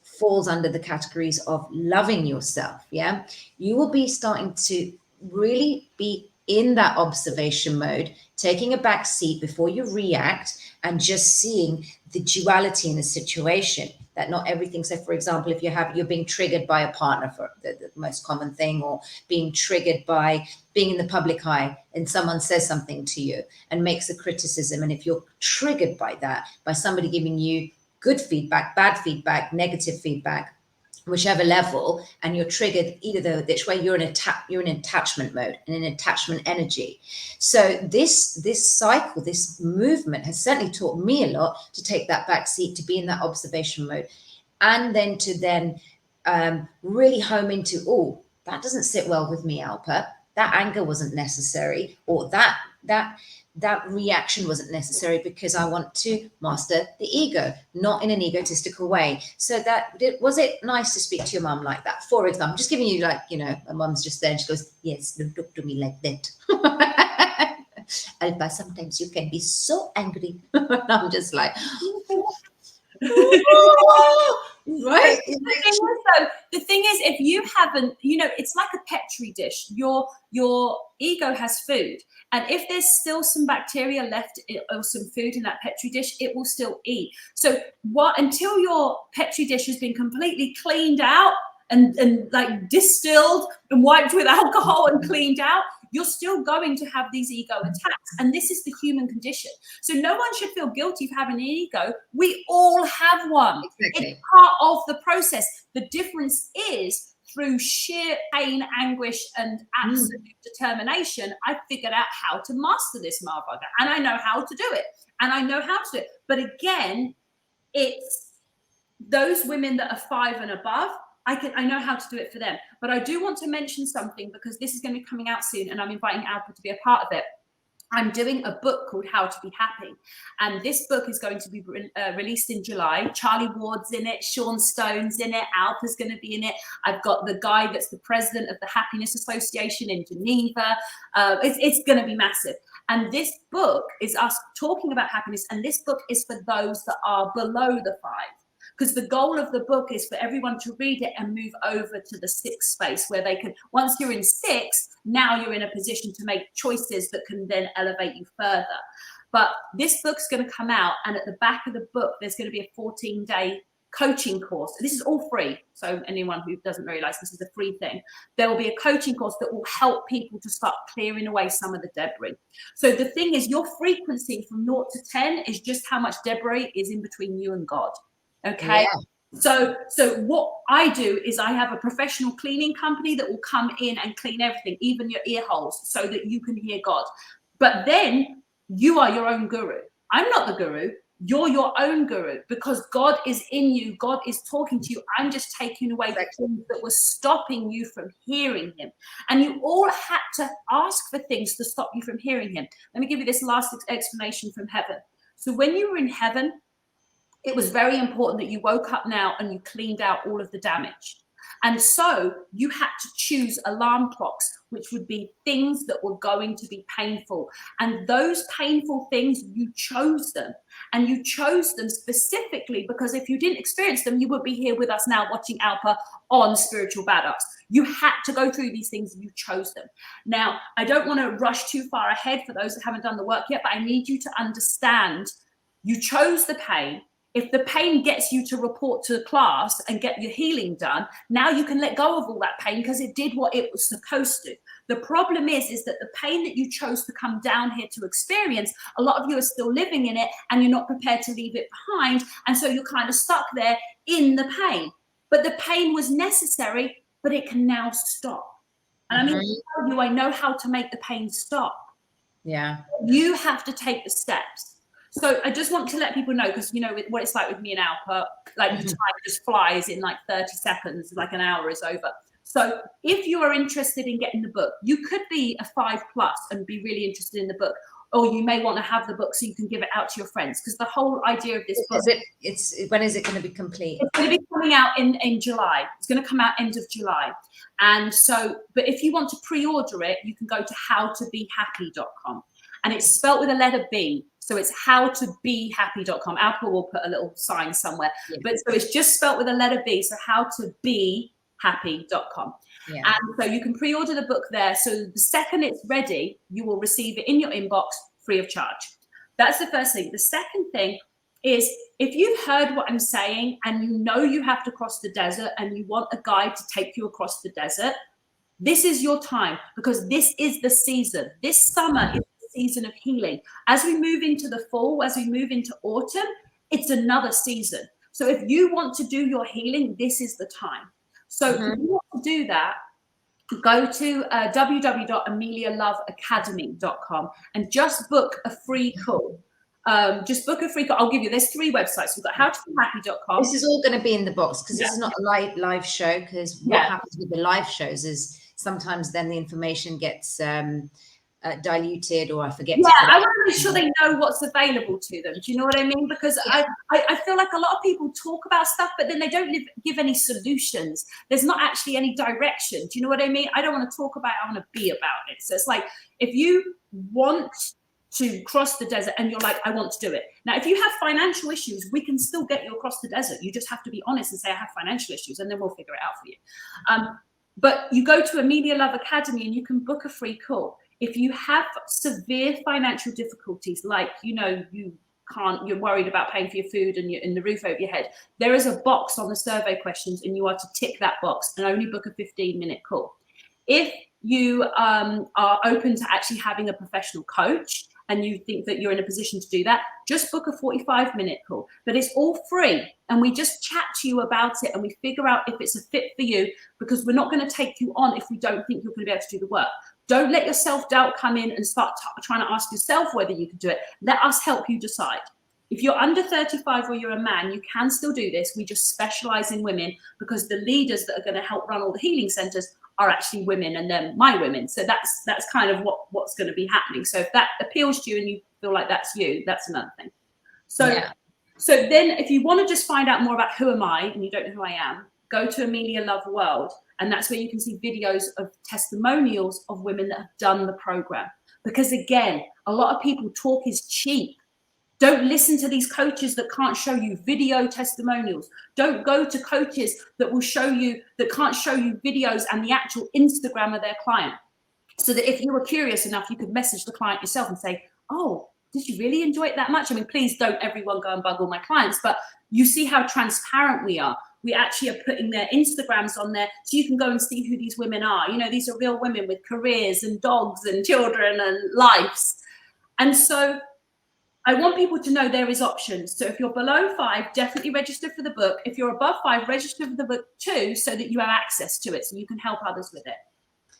falls under the categories of loving yourself, you will be starting to really be in that observation mode, taking a back seat before you react, and just seeing the duality in a situation, that not everything. So for example, if you're being triggered by a partner, for the most common thing, or being triggered by being in the public eye and someone says something to you and makes a criticism, and if you're triggered by that, by somebody giving you good feedback, bad feedback, negative feedback, whichever level, and you're triggered either which way, you're in attachment mode and in attachment energy. So this cycle, this movement has certainly taught me a lot, to take that back seat, to be in that observation mode, and then to really home into, oh, that doesn't sit well with me, Alpa. That anger wasn't necessary, or that reaction wasn't necessary, because I want to master the ego, not in an egotistical way. So was it nice to speak to your mum like that? For example, I'm just giving you, like, you know, my mum's just there and she goes, yes, don't talk to me like that. Alpa, sometimes you can be so angry. I'm just like, right. The thing is, if you haven't, you know, it's like a petri dish. Your ego has food, and if there's still some bacteria left or some food in that petri dish, it will still eat. So until your petri dish has been completely cleaned out and like distilled and wiped with alcohol and cleaned out, you're still going to have these ego attacks. And this is the human condition. So no one should feel guilty for having an ego. We all have one. Exactly. It's part of the process. The difference is, through sheer pain, anguish, and absolute determination, I figured out how to master this motherfucker. And I know how to do it. And I know how to do it. But again, it's those women that are 5 and above, I know how to do it for them. But I do want to mention something, because this is going to be coming out soon, and I'm inviting Alpa to be a part of it. I'm doing a book called How to Be Happy. And this book is going to be released in July. Charlie Ward's in it, Sean Stone's in it, Alpa's going to be in it. I've got the guy that's the president of the Happiness Association in Geneva. It's going to be massive. And this book is us talking about happiness. And this book is for those that are below the 5. Because the goal of the book is for everyone to read it and move over to the 6 space, where they can, once you're in 6, now you're in a position to make choices that can then elevate you further. But this book's going to come out, and at the back of the book, there's going to be a 14-day coaching course. This is all free. So anyone who doesn't realize this is a free thing, there will be a coaching course that will help people to start clearing away some of the debris. So the thing is, your frequency from 0 to 10 is just how much debris is in between you and God. Okay. Yeah. So what I do is I have a professional cleaning company that will come in and clean everything, even your ear holes, so that you can hear God. But then you are your own guru. I'm not the guru. You're your own guru, because God is in you. God is talking to you. I'm just taking away the things that were stopping you from hearing him. And you all had to ask for things to stop you from hearing him. Let me give you this last explanation from heaven. So when you were in heaven, it was very important that you woke up now and you cleaned out all of the damage. And so you had to choose alarm clocks, which would be things that were going to be painful. And those painful things, you chose them. And you chose them specifically because if you didn't experience them, you would be here with us now watching Alpa on Spiritual Badass. You had to go through these things and you chose them. Now, I don't want to rush too far ahead for those that haven't done the work yet, but I need you to understand you chose the pain. If the pain gets you to report to class and get your healing done, now you can let go of all that pain because it did what it was supposed to. The problem is that the pain that you chose to come down here to experience, a lot of you are still living in it and you're not prepared to leave it behind. And so you're kind of stuck there in the pain. But the pain was necessary, but it can now stop. And I know how to make the pain stop. Yeah. You have to take the steps. So I just want to let people know, because you know what it's like with me and Alpa, like the time just flies in like 30 seconds, like an hour is over. So if you are interested in getting the book, you could be a 5+ and be really interested in the book, or you may want to have the book so you can give it out to your friends, because the whole idea of this book, when is it going to be complete? It's going to be coming out in July. It's going to come out end of July. And so, but if you want to pre-order it, you can go to howtobehappy.com, and it's spelt with a letter B. So it's howtobehappy.com. Alpa will put a little sign somewhere. Yeah. But so it's just spelt with a letter B. So howtobehappy.com. Yeah. And so you can pre-order the book there. So the second it's ready, you will receive it in your inbox free of charge. That's the first thing. The second thing is, if you've heard what I'm saying and you know you have to cross the desert and you want a guide to take you across the desert, this is your time, because this is the season. This summer is season of healing. As we move into the fall, as we move into autumn, it's another season. So if you want to do your healing, this is the time. So if you want to do that, go to www.amelialoveacademy.com and just book a free call. Just book a free call. I'll give you, there's 3 websites. We've got howtobehappy.com. This is all going to be in the box, because this is not a live show, because what happens with the live shows is sometimes then the information gets diluted, or I forget. I want to make sure they know what's available to them. Do you know what I mean? Because I feel like a lot of people talk about stuff, but then they don't give any solutions. There's not actually any direction. Do you know what I mean? I don't want to talk about it. I want to be about it. So it's like, if you want to cross the desert and you're like, I want to do it. Now, if you have financial issues, we can still get you across the desert. You just have to be honest and say, I have financial issues, and then we'll figure it out for you. But you go to Amelia Love Academy and you can book a free call. If you have severe financial difficulties, like, you're worried about paying for your food and the roof over your head, there is a box on the survey questions and you are to tick that box and only book a 15-minute call. If you are open to actually having a professional coach and you think that you're in a position to do that, just book a 45-minute call. But it's all free, and we just chat to you about it and we figure out if it's a fit for you, because we're not going to take you on if we don't think you're going to be able to do the work. Don't let your self-doubt come in and start trying to ask yourself whether you can do it. Let us help you decide. If you're under 35 or you're a man, you can still do this. We just specialize in women, because the leaders that are going to help run all the healing centers are actually women, and they're my women. So that's kind of what's going to be happening. So if that appeals to you and you feel like that's you, that's another thing. So, yeah. So then if you want to just find out more about who am I and you don't know who I am, go to Ameila Love World. And that's where you can see videos of testimonials of women that have done the program. Because again, a lot of people talk is cheap. Don't listen to these coaches that can't show you video testimonials. Don't go to coaches that will show you, that can't show you videos and the actual Instagram of their client. So that if you were curious enough, you could message the client yourself and say, oh, did you really enjoy it that much? I mean, please don't everyone go and bug all my clients, but you see how transparent we are. We actually are putting their Instagrams on there so you can go and see who these women are. You know, these are real women with careers and dogs and children and lives. And so I want people to know there is options. So if you're below 5, definitely register for the book. If you're above 5, register for the book too, so that you have access to it, so you can help others with it.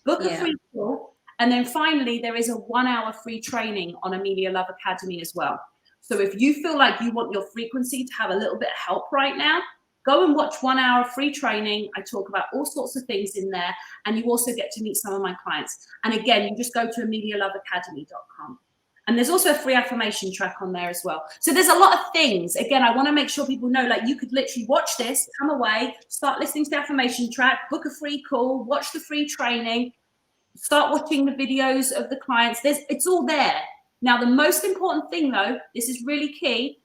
Book a free call. And then finally, there is a 1-hour free training on Ameila Love Academy as well. So if you feel like you want your frequency to have a little bit of help right now, go and watch 1 hour free training. I talk about all sorts of things in there. And you also get to meet some of my clients. And again, you just go to AmeliaLoveAcademy.com. And there's also a free affirmation track on there as well. So there's a lot of things. Again, I want to make sure people know, like, you could literally watch this, come away, start listening to the affirmation track, book a free call, watch the free training, start watching the videos of the clients. It's all there. Now, the most important thing, though, this is really key,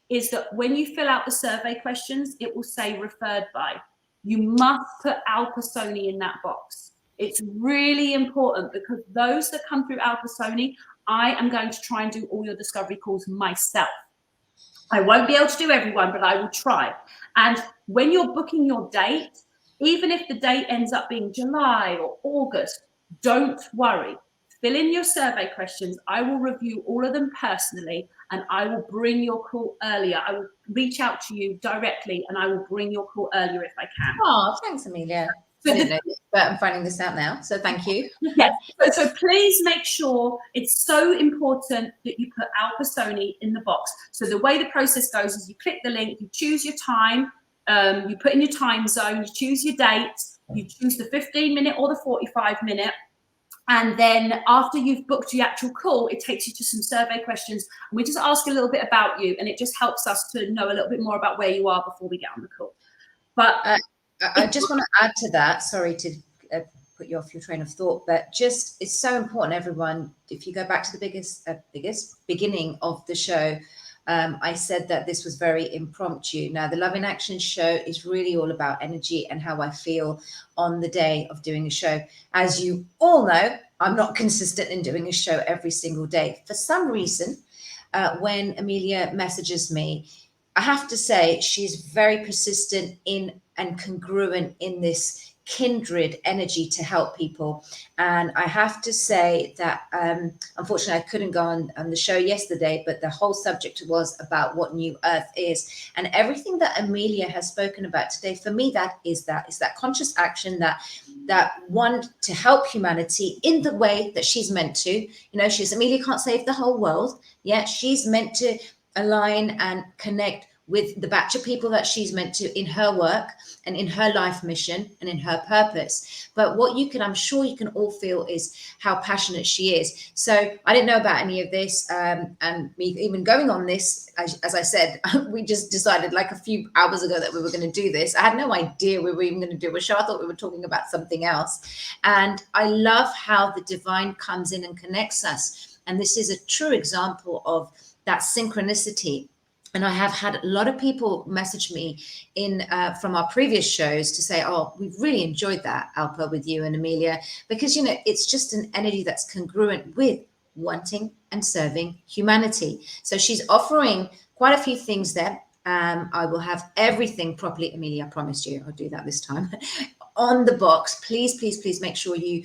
is that when you fill out the survey questions, it will say referred by. You must put Alpa Soni in that box. It's really important, because those that come through Alpa Soni, I am going to try and do all your discovery calls myself. I won't be able to do everyone, but I will try. And when you're booking your date, even if the date ends up being July or August, don't worry. Fill in your survey questions. I will review all of them personally, and I will bring your call earlier. I will reach out to you directly, and I will bring your call earlier if I can. Oh, thanks, Ameila. I didn't know this, but I'm finding this out now, so thank you. Yes, so please make sure, it's so important that you put Alpa Soni in the box. So the way the process goes is you click the link, you choose your time, you put in your time zone, you choose your date, you choose the 15-minute or the 45-minute. And then after you've booked your actual call, it takes you to some survey questions. And we just ask a little bit about you, and it just helps us to know a little bit more about where you are before we get on the call. But I just want to add to that, sorry to put you off your train of thought, but just, it's so important, everyone. If you go back to the biggest beginning of the show, I said that this was very impromptu. Now, the Love in Action show is really all about energy and how I feel on the day of doing a show. As you all know, I'm not consistent in doing a show every single day. For some reason, when Ameila messages me, I have to say she's very persistent in and congruent in this kindred energy to help people. And I have to say that unfortunately I couldn't go on the show yesterday, but the whole subject was about what New Earth is, and everything that Ameila has spoken about today, for me, that is that conscious action, that want to help humanity in the way that she's meant to. You know, Ameila can't save the whole world, yet she's meant to align and connect with the batch of people that she's meant to in her work and in her life mission and in her purpose. But what I'm sure you can all feel is how passionate she is. So I didn't know about any of this, and me even going on this, as I said, we just decided like a few hours ago that we were going to do this. I had no idea we were even going to do a show. I thought we were talking about something else. And I love how the divine comes in and connects us. And this is a true example of that synchronicity. And I have had a lot of people message me from our previous shows to say, oh, we've really enjoyed that, Alpa, with you and Ameila, because, you know, it's just an energy that's congruent with wanting and serving humanity. So she's offering quite a few things there. I will have everything properly. Amelia, I promised you I'll do that this time. On the box, please, please, please make sure you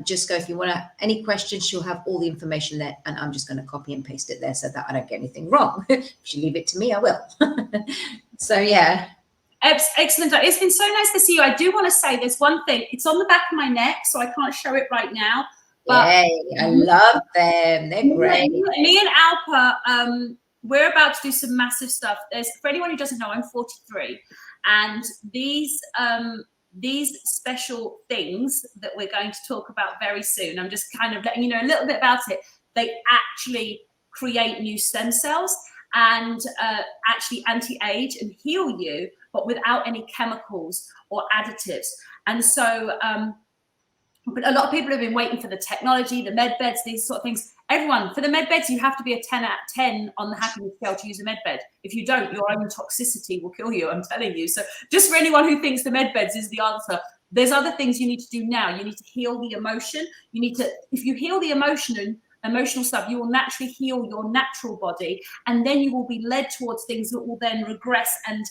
just go. If you want to, any questions, she'll have all the information there, and I'm just going to copy and paste it there so that I don't get anything wrong. If you leave it to me, I will. So yeah. Excellent. It's been so nice to see you. I do want to say there's one thing. It's on the back of my neck, so I can't show it right now. But yay, I love them. They're great. Me and Alpa, we're about to do some massive stuff. For anyone who doesn't know, I'm 43, and these special things that we're going to talk about very soon, I'm just kind of letting you know a little bit about it. They actually create new stem cells and actually anti-age and heal you, but without any chemicals or additives. And so but a lot of people have been waiting for the technology, the med beds, these sort of things. Everyone, for the med beds, you have to be a 10 out of 10 on the happiness scale to use a med bed. If you don't, your own toxicity will kill you, I'm telling you. So just for anyone who thinks the med beds is the answer, there's other things you need to do now. You need to heal the emotion. You need to, if you heal the emotional stuff, you will naturally heal your natural body, and then you will be led towards things that will then regress and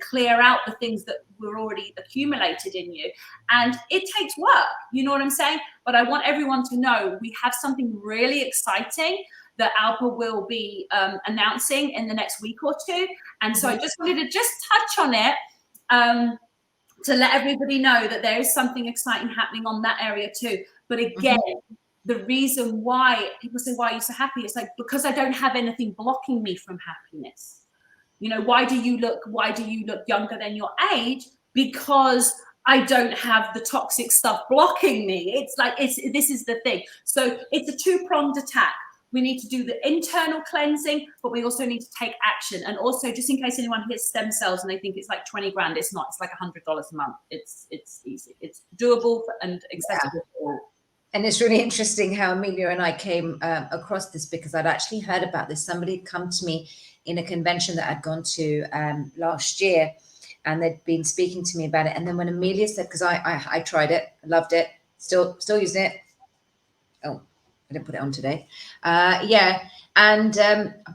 clear out the things that were already accumulated in you. And it takes work, you know what I'm saying? But I want everyone to know we have something really exciting that Alpa will be announcing in the next week or two. And so I just wanted to just touch on it to let everybody know that there is something exciting happening on that area too. But again, the reason why people say, why are you so happy? It's like, because I don't have anything blocking me from happiness. You know, why do you look younger than your age? Because I don't have the toxic stuff blocking me. It's like, this is the thing. So it's a two-pronged attack. We need to do the internal cleansing, but we also need to take action. And also, just in case anyone hits stem cells and they think it's like 20 grand, it's not. It's like $100 a month. It's easy. It's doable and accessible for all. And it's really interesting how Amelia and I came across this, because I'd actually heard about this. Somebody had come to me in a convention that I'd gone to last year, and they'd been speaking to me about it. And then when Amelia said, because I tried it, loved it, still using it. Oh, I didn't put it on today. Yeah. And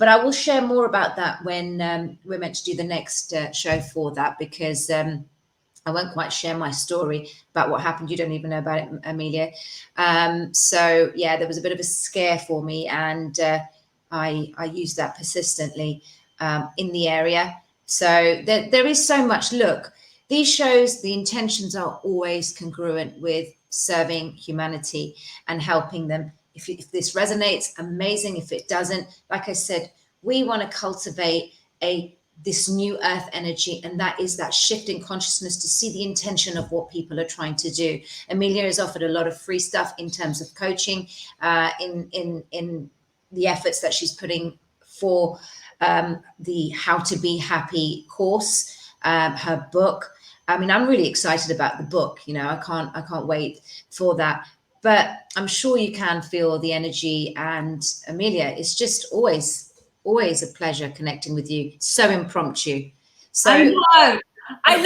but I will share more about that when we're meant to do the next show for that, because I won't quite share my story about what happened. You don't even know about it, Amelia. So yeah, there was a bit of a scare for me, and I used that persistently in the area. So there is so much. Look, these shows, the intentions are always congruent with serving humanity and helping them. If this resonates, amazing. If it doesn't, like I said, we want to cultivate this new earth energy, and that is that shift in consciousness to see the intention of what people are trying to do. Amelia has offered a lot of free stuff in terms of coaching, in the efforts that she's putting for the How to Be Happy course, her book. I mean, I'm really excited about the book. You know, I can't wait for that. But I'm sure you can feel the energy. And Amelia, it's just always a pleasure connecting with you. So impromptu. So I know. I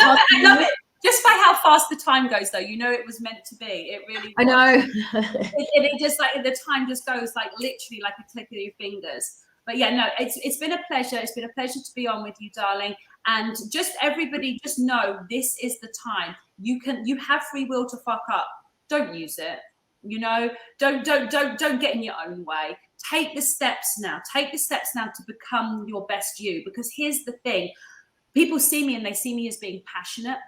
love it. Just by how fast the time goes, though. You know, it was meant to be. It really was. I know. it just like the time just goes like literally like a click of your fingers. But yeah, no, it's been a pleasure. It's been a pleasure to be on with you, darling. And just everybody, just know this is the time. You have free will to fuck up. Don't use it. You know, don't get in your own way. Take the steps now. Take the steps now to become your best you. Because here's the thing. People see me and they see me as being passionate.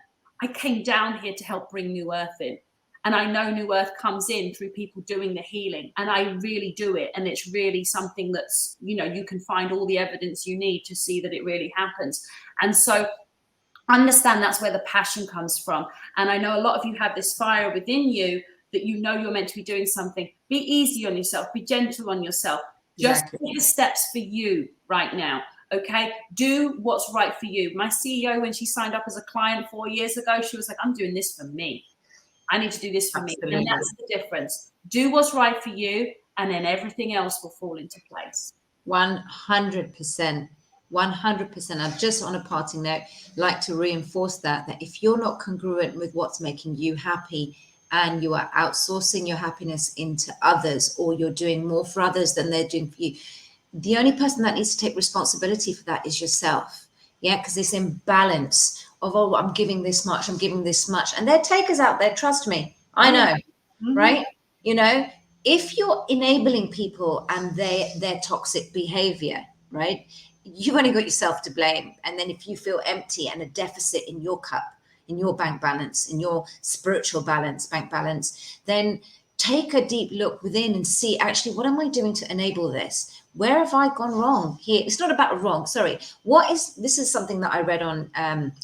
I came down here to help bring New Earth in. And I know New Earth comes in through people doing the healing. And I really do it. And it's really something that's, you know, you can find all the evidence you need to see that it really happens. And so understand that's where the passion comes from. And I know a lot of you have this fire within you that you know you're meant to be doing something. Be easy on yourself. Be gentle on yourself. Just take the steps for you right now. Okay, do what's right for you. My CEO, when she signed up as a client 4 years ago, she was like, I'm doing this for me. I need to do this for me. And that's the difference. Do what's right for you, and then everything else will fall into place. 100%. 100%. I've just, on a parting note, like to reinforce that if you're not congruent with what's making you happy, and you are outsourcing your happiness into others, or you're doing more for others than they're doing for you, the only person that needs to take responsibility for that is yourself. Yeah, because this imbalance of, oh, I'm giving this much, I'm giving this much. And there are takers out there, trust me, I know, right? You know, if you're enabling people and their toxic behavior, right, you've only got yourself to blame. And then if you feel empty and a deficit in your cup, in your bank balance, in your spiritual balance, bank balance, then take a deep look within and see, actually, what am I doing to enable this? Where have I gone wrong here? It's not about wrong, sorry. This is something that I read on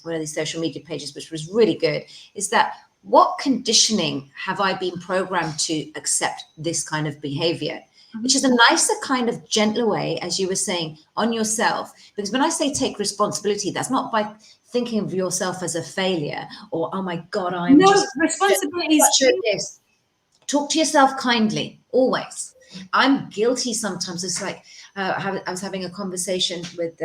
one of these social media pages, which was really good, is that what conditioning have I been programmed to accept this kind of behavior? Which is a nicer kind of gentler way, as you were saying, on yourself. Because when I say take responsibility, that's not by thinking of yourself as a failure or, oh my God, I'm just responsibility is talk to yourself kindly, always. I'm guilty sometimes. It's like, I was having a conversation with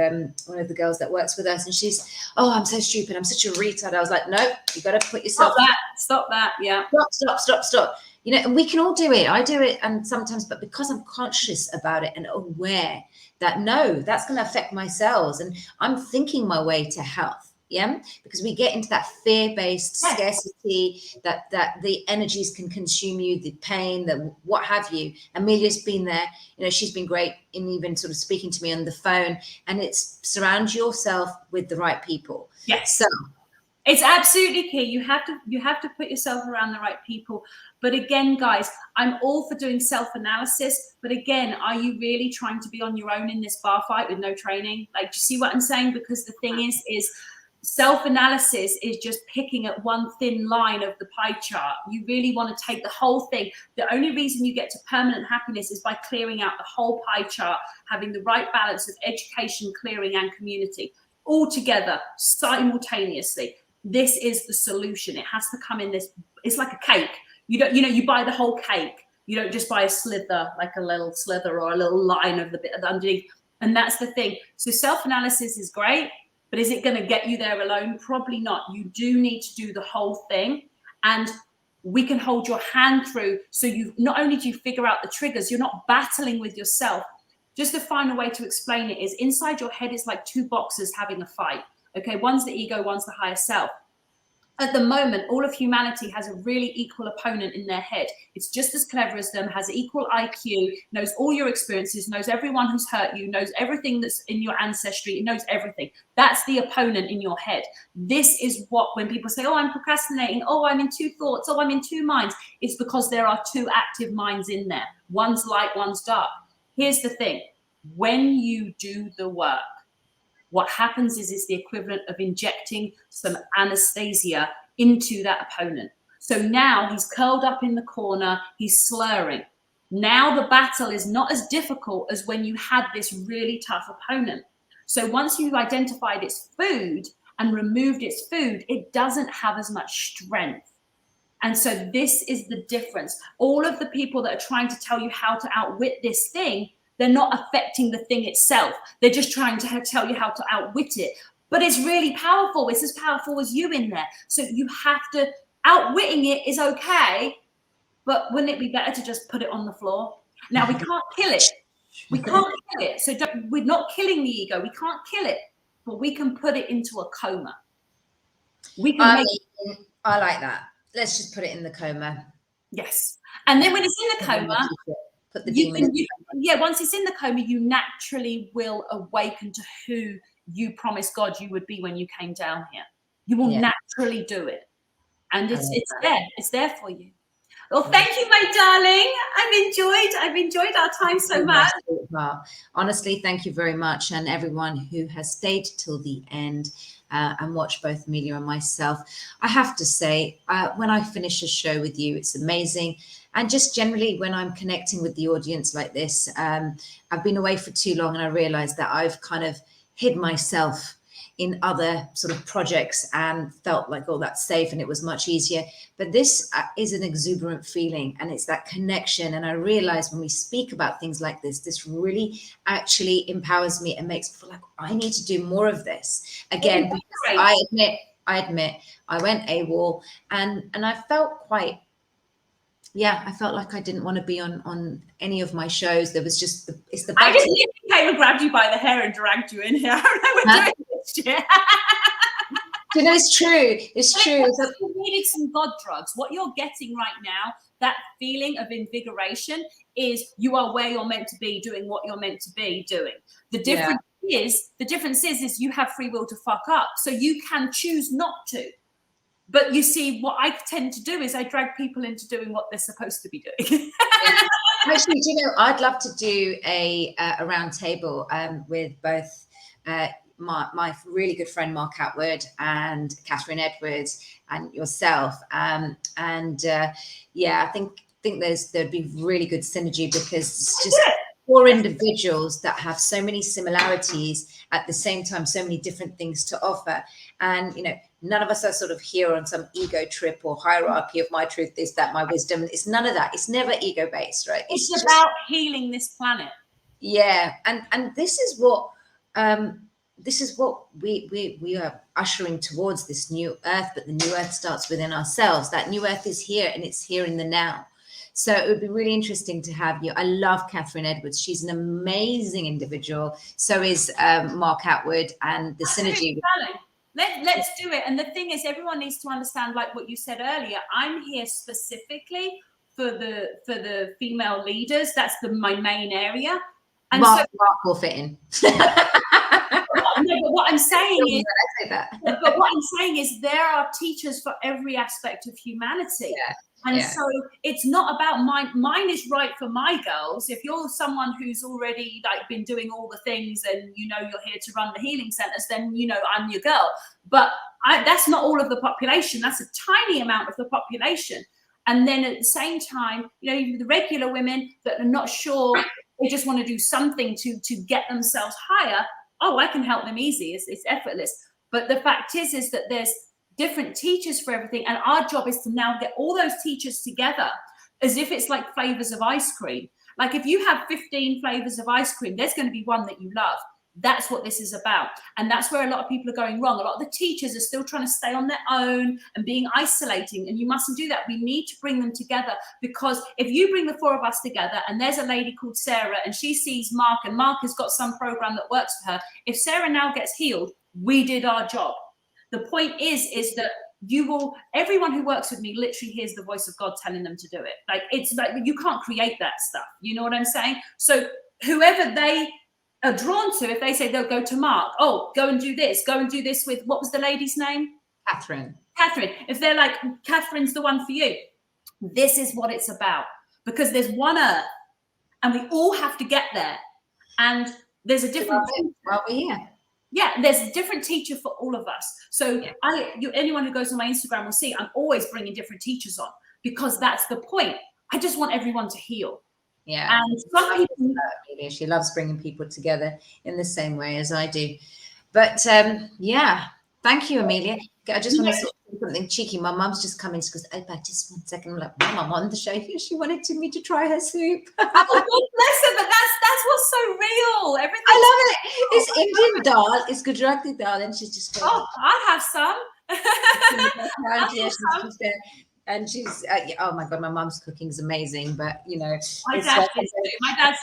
one of the girls that works with us, and she's, oh, I'm so stupid, I'm such a retard. I was like, no, you got to put yourself. Stop that. Yeah. Stop. You know, and we can all do it. I do it, and sometimes, but because I'm conscious about it and aware that, no, that's going to affect my cells, and I'm thinking my way to health. Yeah, because we get into that fear-based scarcity, that the energies can consume you, the pain, the what have you. Amelia's been there, you know, she's been great in even sort of speaking to me on the phone, and it's surround yourself with the right people. Yes. So it's absolutely key. You have to put yourself around the right people. But again, guys, I'm all for doing self-analysis. But again, are you really trying to be on your own in this bar fight with no training? Like, do you see what I'm saying? Because the thing is self-analysis is just picking at one thin line of the pie chart. You really want to take the whole thing. The only reason you get to permanent happiness is by clearing out the whole pie chart, having the right balance of education, clearing, and community all together simultaneously. This is the solution. It has to come in this. It's like a cake. You buy the whole cake. You don't just buy a slither, like a little slither or a little line of the bit underneath. And that's the thing. So self-analysis is great. But is it going to get you there alone? Probably not. You do need to do the whole thing. And we can hold your hand through. So you not only do you figure out the triggers, you're not battling with yourself. Just the final way to explain it is inside your head is like two boxers having a fight. Okay, one's the ego, one's the higher self. At the moment, all of humanity has a really equal opponent in their head. It's just as clever as them, has equal IQ, knows all your experiences, knows everyone who's hurt you, knows everything that's in your ancestry, it knows everything. That's the opponent in your head. This is what, when people say, oh, I'm procrastinating, oh, I'm in two thoughts, oh, I'm in two minds, it's because there are two active minds in there. One's light, one's dark. Here's the thing. When you do the work, what happens is it's the equivalent of injecting some anesthesia into that opponent. So now he's curled up in the corner, he's slurring. Now the battle is not as difficult as when you had this really tough opponent. So once you've identified its food and removed its food, it doesn't have as much strength. And so this is the difference. All of the people that are trying to tell you how to outwit this thing, they're not affecting the thing itself. They're just trying to tell you how to outwit it. But it's really powerful. It's as powerful as you in there. So you have to, outwitting it is okay, but wouldn't it be better to just put it on the floor? Now, we can't kill it. We can't kill it. So we're not killing the ego. We can't kill it, but we can put it into a coma. We can I like that. Let's just put it in the coma. Yes. And then when it's in the coma, put the demon once it's in the coma, you naturally will awaken to who you promised God you would be when you came down here. You will naturally do it. And it's there. It's there for you. Well, thank you, my darling. I've enjoyed our time so much. Honestly, thank you very much. And everyone who has stayed till the end and watched both Amelia and myself. I have to say, when I finish a show with you, it's amazing. And just generally, when I'm connecting with the audience like this, I've been away for too long and I realized that I've kind of hid myself in other sort of projects and felt like, oh, that's safe and it was much easier. But this is an exuberant feeling and it's that connection. And I realize when we speak about things like this really actually empowers me and makes me feel like I need to do more of this. Again, because I admit I went AWOL and I felt quite, I felt like I didn't want to be on any of my shows. There was just, it's the battle. I just came and grabbed you by the hair and dragged you in here. I remember doing this. next year. You know, it's true. It's true. You needed some God drugs. What you're getting right now, that feeling of invigoration, is you are where you're meant to be, doing what you're meant to be doing. The difference is you have free will to fuck up, so you can choose not to. But you see, what I tend to do is I drag people into doing what they're supposed to be doing. Actually, do you know, I'd love to do a round table with both my really good friend Mark Atwood and Catherine Edwards and yourself. Yeah, I think there'd be really good synergy, because it's just four individuals that have so many similarities, at the same time so many different things to offer. And you know, none of us are sort of here on some ego trip or hierarchy of my truth is that, my wisdom. It's none of that. It's never ego based, right? It's just about healing this planet. Yeah, and this is what we are ushering towards, this new earth. But the new earth starts within ourselves. That new earth is here, and it's here in the now. So it would be really interesting to have you. I love Catherine Edwards. She's an amazing individual. So is Mark Atwood, and the synergy. Let's do it. And the thing is, everyone needs to understand, like what you said earlier, I'm here specifically for the female leaders. That's my main area. And Mark will fit in. No, but what I'm saying is there are teachers for every aspect of humanity. Yeah. And so it's not about mine is right for my girls. If you're someone who's already like been doing all the things and you know you're here to run the healing centers, then you know I'm your girl. But that's not all of the population. That's a tiny amount of the population. And then at the same time, you know, the regular women that are not sure, they just want to do something to get themselves higher. Oh, I can help them easy. It's effortless. But the fact is that there's different teachers for everything, and our job is to now get all those teachers together as if it's like flavors of ice cream. Like if you have 15 flavors of ice cream, there's going to be one that you love. That's what this is about. And that's where a lot of people are going wrong. A lot of the teachers are still trying to stay on their own and being isolating, and you mustn't do that. We need to bring them together, because if you bring the four of us together and there's a lady called Sarah and she sees Mark and Mark has got some program that works for her, if Sarah now gets healed, we did our job. The point is that everyone who works with me literally hears the voice of God telling them to do it. Like it's like you can't create that stuff. You know what I'm saying? So whoever they are drawn to, if they say they'll go to Mark, oh, go and do this with, what was the lady's name? Catherine. If they're like, Catherine's the one for you, this is what it's about, because there's one earth and we all have to get there. And there's a different there's a different teacher for all of us. So anyone who goes on my Instagram will see I'm always bringing different teachers on, because that's the point. I just want everyone to heal. Yeah, and some people, she loves bringing people together in the same way as I do. But yeah, thank you, Amelia. I just want to sort of do something cheeky. My mum's just come in. She goes, "Oh, just 1 second." I'm like, "Mum, I'm on the show here." She wanted me to try her soup. Oh, God bless her, but that's what's so real. Everything. I love it. It's Indian dal. It's Gujarati dal, and she's just going, "Oh, I'll have some." She's there. And she's, oh my God, my mum's cooking is amazing. But, you know, my dad's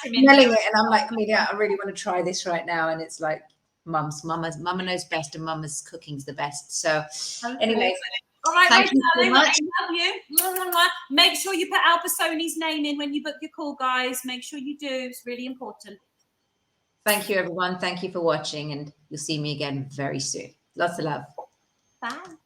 smelling it. And I'm like, Amelia, I really want to try this right now. And it's like, Mama knows best, and Mama's cooking's the best. So anyway. All right, thank you so much. I love you. Make sure you put Alpa Soni's name in when you book your call, guys. Make sure you do. It's really important. Thank you, everyone. Thank you for watching. And you'll see me again very soon. Lots of love. Bye.